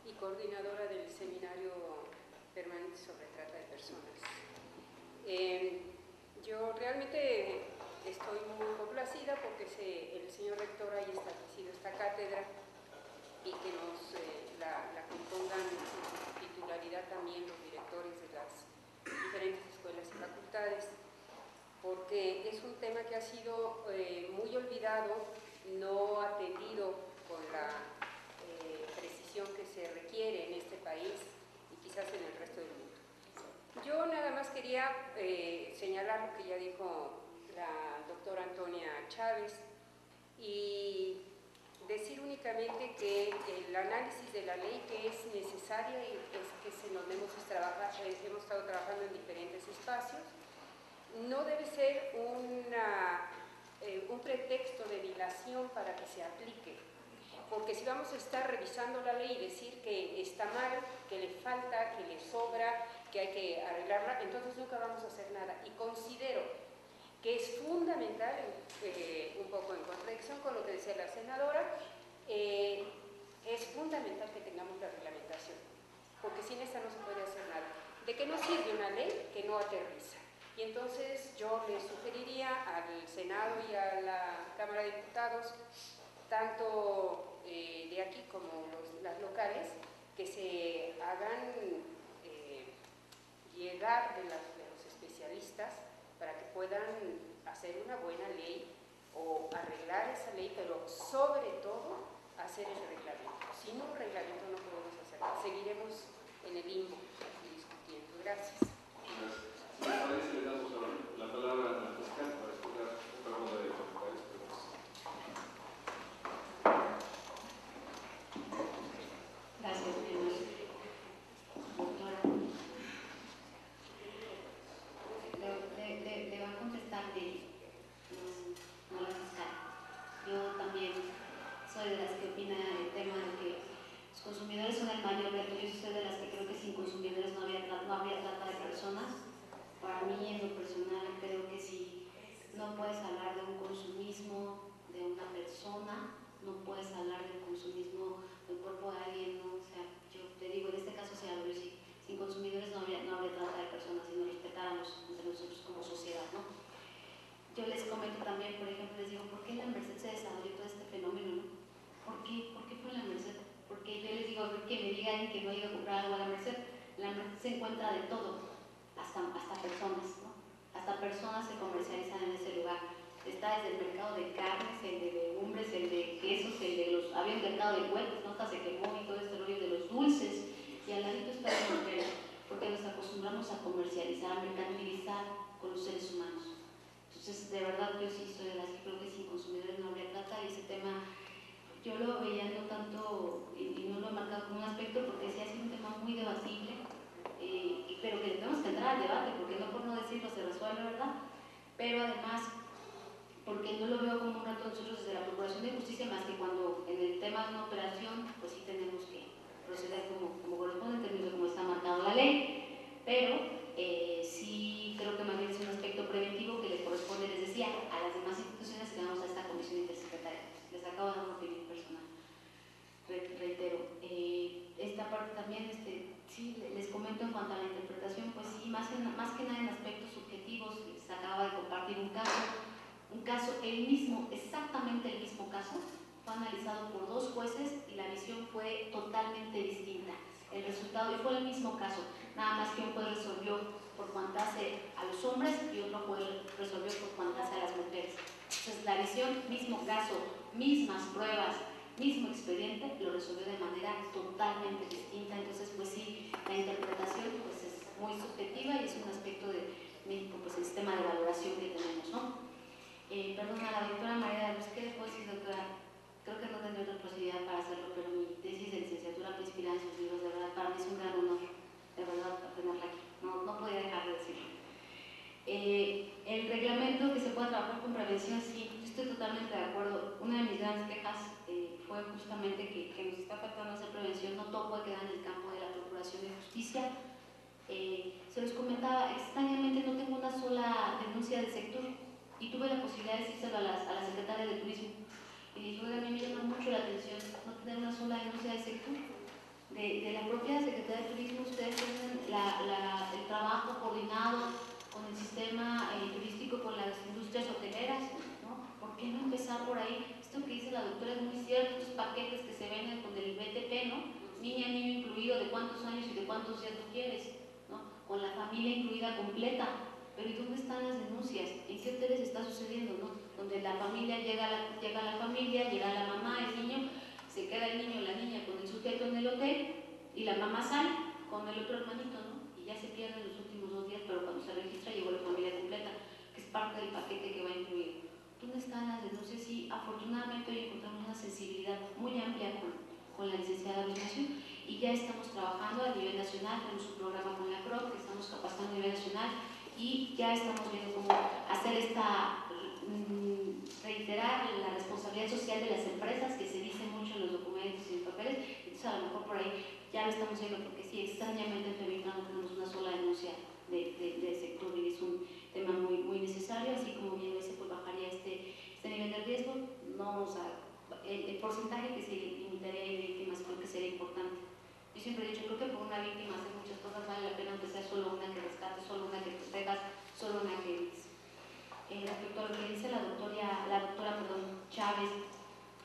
I: y coordinadora del Seminario Permanente sobre Trata de Personas. Yo realmente estoy muy complacida porque el señor rector haya establecido esta cátedra y que nos la compongan en su titularidad también los directores de las diferentes escuelas y facultades, porque es un tema que ha sido muy olvidado, no atendido con la precisión que se requiere en este país y quizás en el resto del mundo. Yo nada más quería señalar lo que ya dijo la doctora Antonia Chávez y decir únicamente que el análisis de la ley que es necesaria y es que hemos estado trabajando en diferentes espacios, no debe ser un pretexto de dilación para que se aplique, porque si vamos a estar revisando la ley y decir que está mal, que le falta, que le sobra, que hay que arreglarla, entonces nunca vamos a hacer nada. Y considero que es fundamental, un poco en contradicción con lo que decía la senadora, es fundamental que tengamos la reglamentación, porque sin esta no se puede hacer nada. ¿De qué nos sirve una ley que no aterriza? Y entonces yo le sugeriría al Senado y a la Cámara de Diputados, tanto de aquí como las locales, que se hagan llegar de los especialistas para que puedan hacer una buena ley o arreglar esa ley, pero sobre todo hacer el reglamento. Sin un reglamento no podemos hacer nada. Seguiremos en el limbo y discutiendo. Gracias.
H: Gracias. Me parece que le damos la palabra al fiscal para escuchar otra ronda de comentarios.
C: Gracias, doctora. Le va a contestar no la fiscal. Yo también soy de las que opina el tema de que los consumidores son el mayor reto. Yo soy de las que creo que sin consumidores mí en lo personal creo que sí, no puedes hablar de un consumismo de una persona, no puedes hablar del consumismo del cuerpo de alguien, ¿no? O sea, yo te digo, en este caso se abrió, sí, sin consumidores no habría trata de personas, sino respetáramos entre nosotros como sociedad, ¿no? Yo les comento también, por ejemplo, les digo, ¿por qué en la Merced se desarrolló todo este fenómeno, no? ¿Por qué fue en la Merced? Porque yo les digo, que me diga alguien que no ha ido a comprar algo a la Merced se encuentra de todo, hasta personas, ¿no? Hasta personas se comercializan en ese lugar. Está desde el mercado de carnes, el de legumbres, el de quesos, había un mercado de huertas, ¿no? Hasta se quemó y todo este rollo de los dulces, y al ladito está el mortero, porque nos acostumbramos a comercializar, a mercantilizar con los seres humanos. Entonces, de verdad, yo sí soy de las que creo que sin consumidores no habría trata, y ese tema yo lo veía no tanto, y no lo he marcado como un aspecto, porque sí ha sido un tema muy debatible, pero que tenemos que entrar al debate, porque no por no decirlo se resuelve, ¿verdad? Pero además, porque no lo veo como un reto nosotros desde la Procuración de Justicia, más que cuando en el tema de una operación, pues sí tenemos que proceder como corresponde, en términos de cómo está marcado la ley, pero sí creo que más bien es un aspecto preventivo que les corresponde, les decía, a las demás instituciones que vamos a esta comisión intersecretaria. Les acabo de dar una opinión personal. Reitero, esta parte también, sí, les comento en cuanto a la interpretación, pues sí, más que nada en aspectos subjetivos, les acaba de compartir un caso, exactamente el mismo caso, fue analizado por 2 jueces y la visión fue totalmente distinta. El resultado, y fue el mismo caso, nada más que un juez resolvió por cuanto hace a los hombres y otro juez resolvió por cuanto hace a las mujeres. Entonces, la visión, mismo caso, mismas pruebas, mismo expediente, lo resolvió de manera totalmente distinta. Entonces, pues sí, la interpretación pues es muy subjetiva y es un aspecto de México, pues el sistema de valoración que tenemos, ¿no? Perdón, a la doctora María de Luz, ¿qué le puedo decir, doctora? Creo que no tendré otra posibilidad para hacerlo, pero mi tesis de licenciatura fue inspirada en sus libros, de verdad, para mí es un gran honor, de verdad, tenerla aquí, no podía dejar de decirlo. El reglamento que se pueda trabajar con prevención, sí, yo estoy totalmente de acuerdo. Una de mis grandes quejas fue justamente que nos está faltando hacer prevención, no todo puede quedar en el campo de la Procuración de Justicia. Se los comentaba, extrañamente no tengo una sola denuncia del sector y tuve la posibilidad de decírselo a la secretaria de Turismo y dije, oiga, a mí me llama mucho la atención no tener una sola denuncia del sector. De la propia Secretaría de Turismo, ustedes tienen el trabajo coordinado con el sistema turístico, con las industrias hoteleras, ¿no? ¿Por qué no empezar por ahí? Esto que dice la doctora es muy cierto, estos paquetes que se venden con el BTP, ¿no? Niña, niño incluido, de cuántos años y de cuántos días tú quieres, ¿no? Con la familia incluida completa. Pero ¿y dónde están las denuncias? ¿En qué hoteles está sucediendo, no? Donde la familia llega la familia, llega la mamá, el niño, se queda el niño o la niña con el sujeto en el hotel y la mamá sale con el otro hermanito, ¿no? Y ya se pierden los últimos 2 días, pero cuando se registra llegó la familia completa, que es parte del paquete que va incluido. ¿Dónde están las denuncias? Y afortunadamente hoy encontramos una sensibilidad muy amplia con la licenciada Luz Nación y ya estamos trabajando a nivel nacional, tenemos un programa con la CROC que estamos capacitando a nivel nacional y ya estamos viendo cómo hacer reiterar la responsabilidad social de las empresas que se dice mucho en los documentos y en papeles. Entonces a lo mejor por ahí ya lo estamos viendo, porque sí, extrañamente en Femiplan no tenemos una sola denuncia del sector y es un tema muy, muy necesario, así como bien lo dice, pues bajaría este nivel de riesgo, no, o sea, el porcentaje que se limitaría de víctimas creo que sería importante. Yo siempre he dicho, creo que por una víctima hacer muchas cosas vale la pena, aunque sea solo una que rescates, solo una que protejas, solo una que evites. Respecto a lo que dice la doctora Chávez,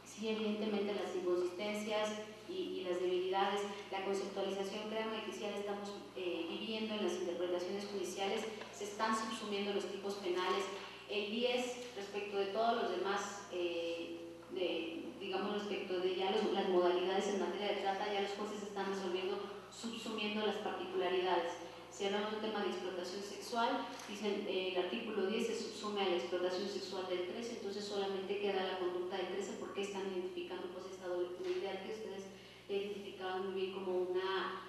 C: sí, evidentemente las inconsistencias y las debilidades, la conceptualización, créanme que si ya la estamos viviendo en las interpretaciones judiciales, se están subsumiendo los tipos penales. El 10, respecto de todos los demás, digamos respecto de ya las modalidades en materia de trata, ya los jueces están resolviendo, subsumiendo las particularidades. Si hablamos de un tema de explotación sexual, dicen el artículo 10 se subsume a la explotación sexual del 13, entonces solamente queda la conducta del 13 porque están identificando pues esta doble penalidad que ustedes identificaban muy bien como una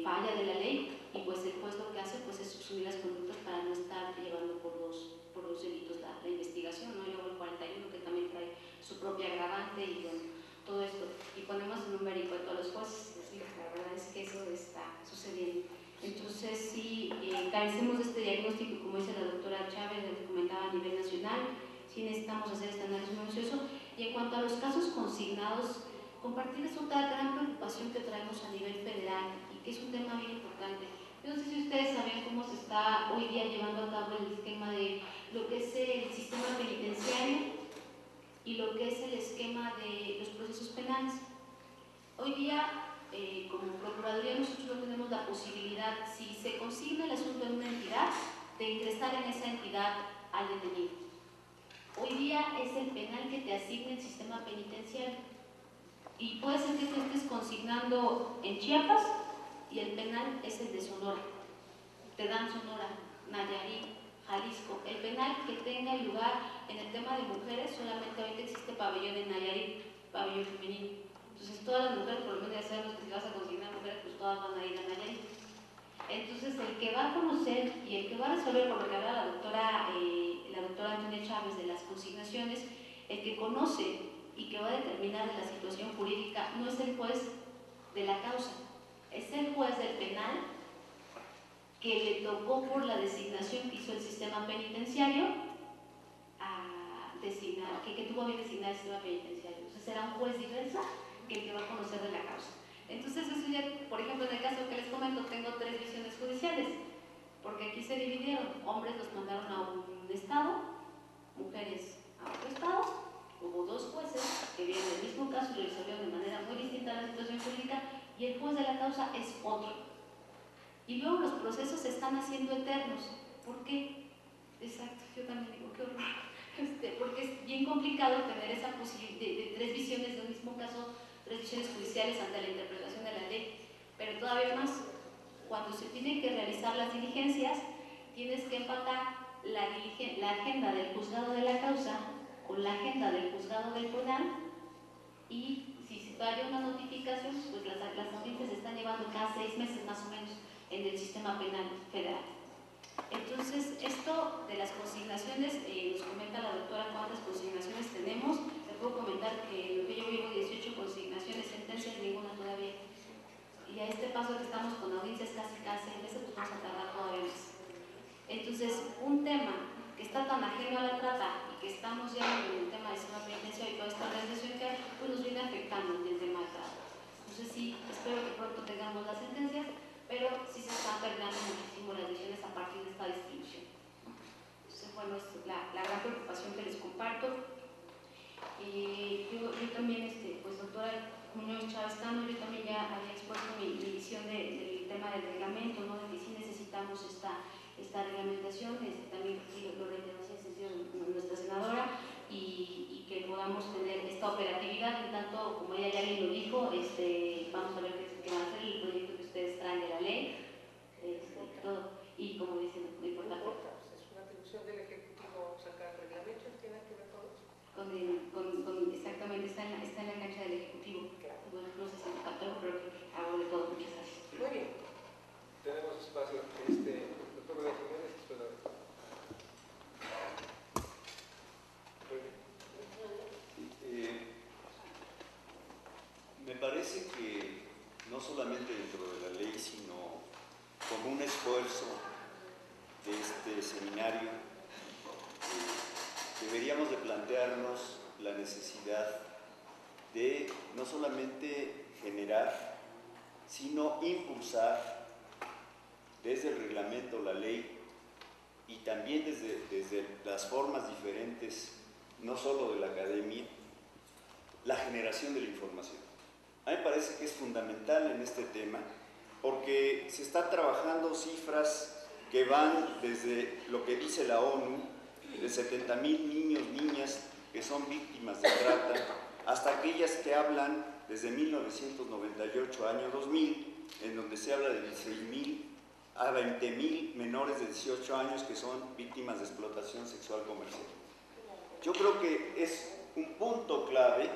C: falla de la ley, y pues el juez lo que hace pues es subsumir las conductas para no estar llevando por dos delitos la investigación, ¿no? Y luego el 41 que también trae su propia agravante y bueno, todo esto, y ponemos en un vericueto a los jueces, la verdad es que eso está sucediendo. Entonces sí, carecemos de este diagnóstico, como dice la doctora Chávez, lo que comentaba a nivel nacional, sí necesitamos hacer este análisis minucioso. Y en cuanto a los casos consignados, compartirles otra gran preocupación que traemos a nivel federal y que es un tema bien importante. Yo no sé si ustedes saben cómo se está hoy día llevando a cabo el esquema de lo que es el sistema penitenciario y lo que es el esquema de los procesos penales. Hoy día, como Procuraduría, nosotros no tenemos la posibilidad, si se consigna el asunto en una entidad, de ingresar en esa entidad al detenido. Hoy día es el penal que te asigna el sistema penitenciario. Y puede ser que tú estés consignando en Chiapas y el penal es el de Sonora. Te dan Sonora, Nayarit, Jalisco. El penal que tenga lugar en el tema de mujeres, solamente ahorita existe pabellón en Nayarit, pabellón femenino. Entonces todas las mujeres, por lo menos ya sabemos que si vas a consignar mujeres, pues todas van a ir a Nayarit. Entonces el que va a conocer y el que va a resolver, por lo que habla la doctora Antonia Chávez de las consignaciones, el que conoce y que va a determinar la situación jurídica no es el juez de la causa, es el juez del penal que le tocó por la designación que hizo el sistema penitenciario a designar, que tuvo bien designar el sistema penitenciario. Entonces será un juez diversa que el que va a conocer de la causa. Entonces eso ya, por ejemplo, en el caso que les comento, tengo 3 visiones judiciales, porque aquí se dividieron, hombres los mandaron a un estado, mujeres a otro estado. Hubo 2 jueces que vieron el mismo caso y lo resolvieron de manera muy distinta a la situación jurídica, y el juez de la causa es otro. Y luego los procesos se están haciendo eternos. ¿Por qué? Exacto, yo también digo, qué horror. Porque es bien complicado tener esa posibilidad de 3 visiones de un mismo caso, 3 visiones judiciales ante la interpretación de la ley. Pero todavía más, cuando se tienen que realizar las diligencias, tienes que empatar la agenda del juzgado de la causa con la agenda del juzgado del penal, y si se falla una notificación, pues las audiencias se están llevando cada 6 meses más o menos en el sistema penal federal. Entonces, esto de las consignaciones, nos comenta la doctora cuántas consignaciones tenemos. Le puedo comentar que lo que yo vivo, 18 consignaciones, sentencias, ninguna todavía. Y a este paso que estamos con audiencias casi cada 6 meses, pues vamos a tardar todavía más. Entonces, un tema que está tan ajeno a la trata y que estamos ya en el tema del sistema penitenciario y toda esta organización que hay, pues nos viene afectando en el tema del trata. Entonces sí, espero que pronto tengamos las sentencias, pero sí se están perdiendo muchísimo las decisiones a partir de esta distribución. Entonces, bueno, es la gran preocupación que les comparto. Yo también, pues doctora Muñoz Chávez Cano, yo también ya había expuesto mi visión del tema del reglamento, ¿no? De que sí necesitamos esta reglamentación, también lo reiteró en ese sentido nuestra senadora, y que podamos tener esta operatividad, en tanto, como ella ya bien lo dijo, vamos a ver qué va a ser el proyecto que ustedes traen de la ley, todo, y como dicen, no importa.
F: Es una atribución del Ejecutivo sacar reglamentos, tiene que ver con eso.
C: Exactamente, está en la cancha del Ejecutivo. Claro. Bueno, no sé si me faltó, pero creo que hago de todo. Muchas gracias.
F: Muy bien.
J: Tenemos espacio. Doctor de Jiménez, espera.
K: Me parece que no solamente dentro de la ley, sino como un esfuerzo de este seminario, deberíamos de plantearnos la necesidad de no solamente generar, sino impulsar desde el reglamento, la ley, y también desde las formas diferentes, no solo de la academia, la generación de la información. A mí me parece que es fundamental en este tema, porque se están trabajando cifras que van desde lo que dice la ONU, de 70,000 niños, niñas que son víctimas de trata, hasta aquellas que hablan desde 1998, año 2000, en donde se habla de 16,000 a 20,000 menores de 18 años que son víctimas de explotación sexual comercial. Yo creo que es un punto clave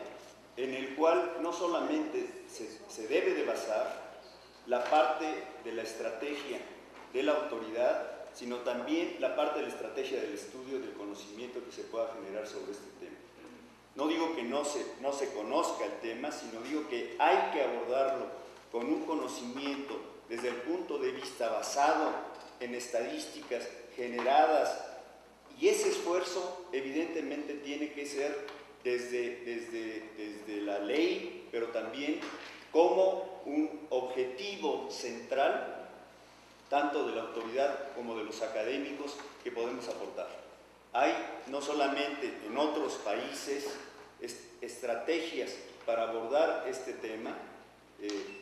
K: en el cual no solamente se debe de basar la parte de la estrategia de la autoridad, sino también la parte de la estrategia del estudio, del conocimiento que se pueda generar sobre este tema. No digo que no se conozca el tema, sino digo que hay que abordarlo con un conocimiento desde el punto de vista basado en estadísticas generadas, y ese esfuerzo evidentemente tiene que ser desde la ley, pero también como un objetivo central, tanto de la autoridad como de los académicos, que podemos aportar. Hay no solamente en otros países estrategias para abordar este tema.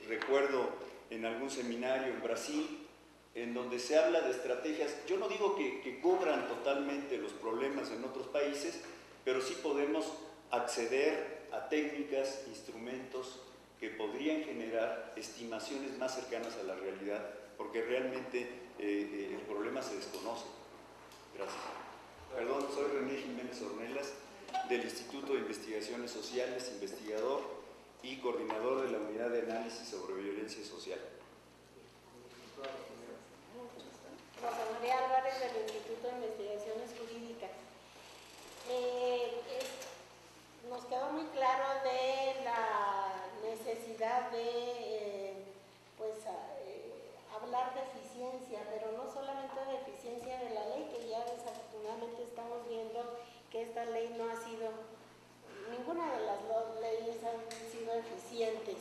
K: Recuerdo en algún seminario en Brasil en donde se habla de estrategias. Yo no digo que cubran totalmente los problemas en otros países, pero sí podemos acceder a técnicas, instrumentos que podrían generar estimaciones más cercanas a la realidad, porque realmente el problema se desconoce. Gracias. Perdón, soy René Jiménez Ornelas, del Instituto de Investigaciones Sociales, investigador y coordinador de la Unidad de Análisis sobre Violencia Social.
L: Rosa María Álvarez, del Instituto de Investigaciones Jurídicas. Nos quedó muy claro de la necesidad de hablar de eficiencia, pero no solamente de eficiencia de la ley, que ya desafortunadamente estamos viendo que esta ley no ha sido, ninguna de las leyes han sido eficientes.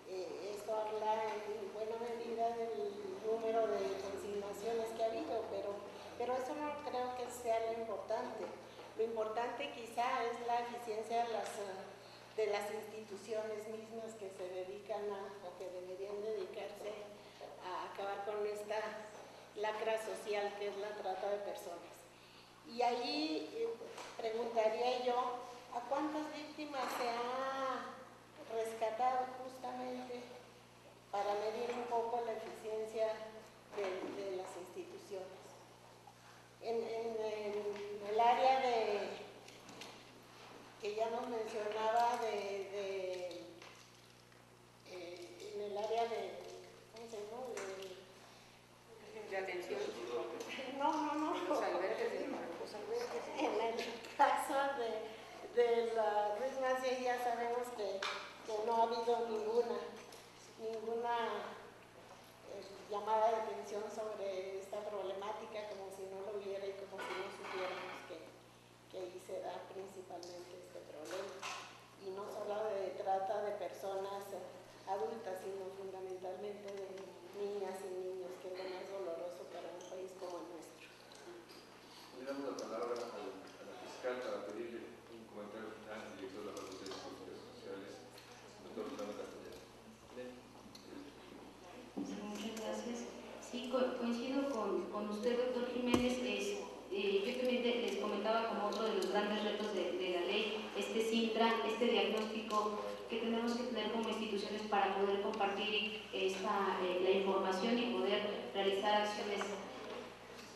L: Esto habla en buena medida del número de consignaciones que ha habido, pero eso no creo que sea lo importante. Lo importante quizá es la eficiencia de las instituciones mismas que se dedican o que deberían dedicarse a acabar con esta lacra social que es la trata de personas. Y ahí preguntaría yo, ¿a cuántas víctimas se ha rescatado justamente para medir un poco la eficiencia de las instituciones? En el área que ya nos mencionaba en el área de, ¿cómo se llama?
I: De atención.
L: No.
I: Los albergues de
L: En el caso de la Ruiz Massieu ya sabemos que no ha habido ninguna llamada de atención sobre esta problemática, como si no lo hubiera y como si no supiéramos que ahí se da principalmente este problema. Y no solo de trata de personas adultas, sino fundamentalmente de niñas y niños, que es lo más doloroso para un país como el nuestro.
H: Le damos la palabra a la fiscal para pedirle un comentario final al director de la Facultad de Políticas Sociales, doctor Fernando Castellano.
C: Sí, muchas gracias. Sí, coincido con usted, doctor Jiménez. Yo también les comentaba como otro de los grandes retos de la ley, este SINTRA, este diagnóstico que tenemos que tener como instituciones para poder compartir la información y poder realizar acciones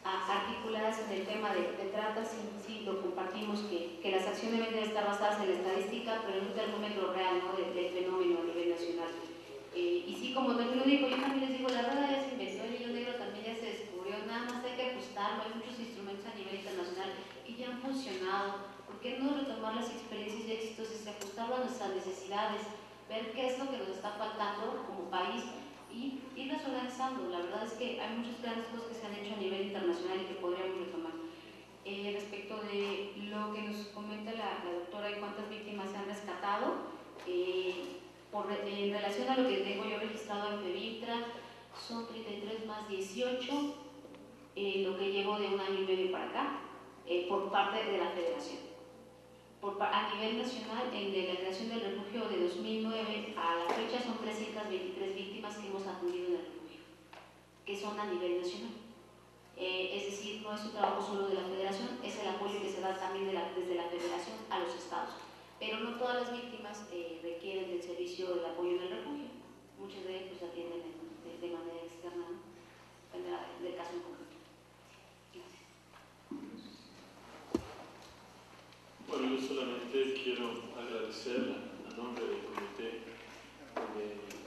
C: articuladas en el tema de trata. Sí, lo compartimos, que las acciones deben estar basadas en la estadística, pero en un termómetro real, ¿no?, del fenómeno a nivel nacional. Y sí, como también lo digo, yo también les digo, la rueda ya se inventó, el hilo negro también ya se descubrió, nada más hay que ajustarlo. Hay muchos instrumentos a nivel internacional que ya han funcionado. ¿Por qué no retomar las experiencias ya exitosas y ajustarlo a nuestras necesidades, ver qué es lo que nos está faltando como país y irlas organizando? La verdad es que hay muchas grandes cosas que se han hecho a nivel internacional y que podríamos retomar. Respecto de lo que nos comenta la doctora y cuántas víctimas se han rescatado, en relación a lo que tengo yo registrado en FEVINTRA, son 33 más 18, lo que llevo de un año y medio para acá, por parte de la Federación. A nivel nacional, de la creación del refugio de 2009 a la fecha, son 323 víctimas que hemos atendido en el refugio, que son a nivel nacional. Es decir, no es un trabajo solo de la Federación, es el apoyo que se da también desde la Federación a los estados. Pero no todas las víctimas requieren del servicio del apoyo en el refugio. Muchas de ellas pues atienden de manera externa, ¿no? Depende del caso en concreto. Gracias.
M: Bueno, yo solamente quiero agradecer a nombre del comité de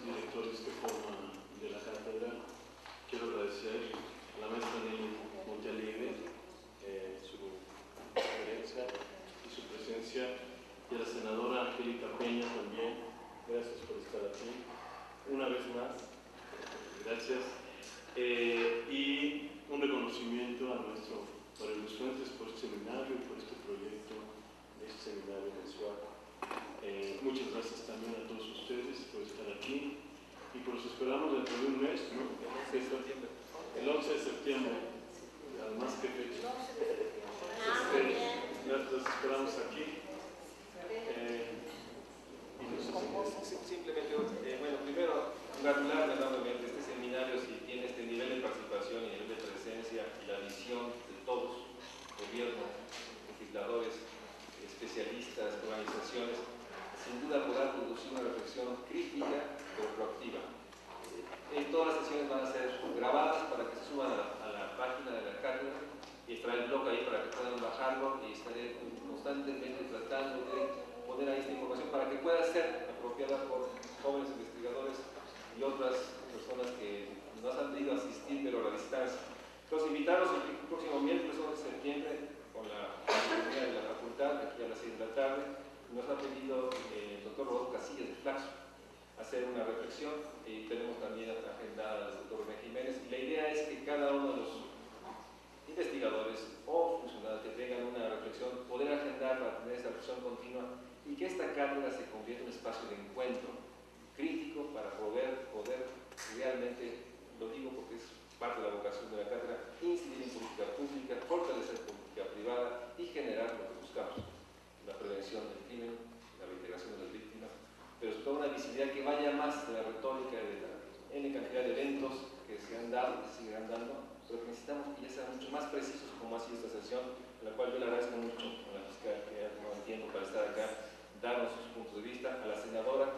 M: directores que forman de la cátedra. Quiero agradecer a la maestra Nelly Montealive su experiencia y su presencia, y a la senadora Angélica Peña también. Gracias por estar aquí una vez más. Gracias. Y al maestro Mario Luis Fuentes por este seminario y por este proyecto de este seminario mensual. Muchas gracias también a todos ustedes por estar aquí y pues los esperamos dentro de un mes, ¿no? El 11 de septiembre, además que fecha. Los esperamos aquí.
A: Simplemente, bueno, primero, congratularme enormemente este seminario, si tiene este nivel de participación y nivel de presencia y la visión de todos, gobierno, legisladores, especialistas, organizaciones, sin duda podrá producir una reflexión crítica pero proactiva. Todas las sesiones van a ser grabadas para que se suban a la página de la cátedra y estará el blog ahí para que puedan bajarlo y estaré constantemente tratando de poner ahí esta información para que pueda ser apropiada por jóvenes investigadores y otras personas que nos han pedido asistir pero a la distancia. Entonces invitarlos el próximo miércoles 11 de septiembre con la Secretaría de la Facultad, aquí a las 6 de la tarde, nos ha pedido el doctor Rodolfo Casillas de Flaxo hacer una reflexión y tenemos también agendada al doctor René Jiménez y la idea es que cada uno de los investigadores o funcionarios que tengan una reflexión, poder agendar para tener esa reflexión continua y que esta cátedra se convierta en un espacio de encuentro crítico para poder realmente, lo digo porque es parte de la vocación de la cátedra, incidir en política pública, fortalecer política privada y generar lo que buscamos, la prevención del crimen, la reintegración de las víctimas, pero sobre todo una visibilidad que vaya más de la retórica de la N cantidad de eventos que se han dado y se seguirán dando, pero que necesitamos que ya sean mucho más precisos como ha sido esta sesión, en la cual yo le agradezco mucho a la fiscal que ha tomado el tiempo para estar acá, darnos sus puntos de vista, a la senadora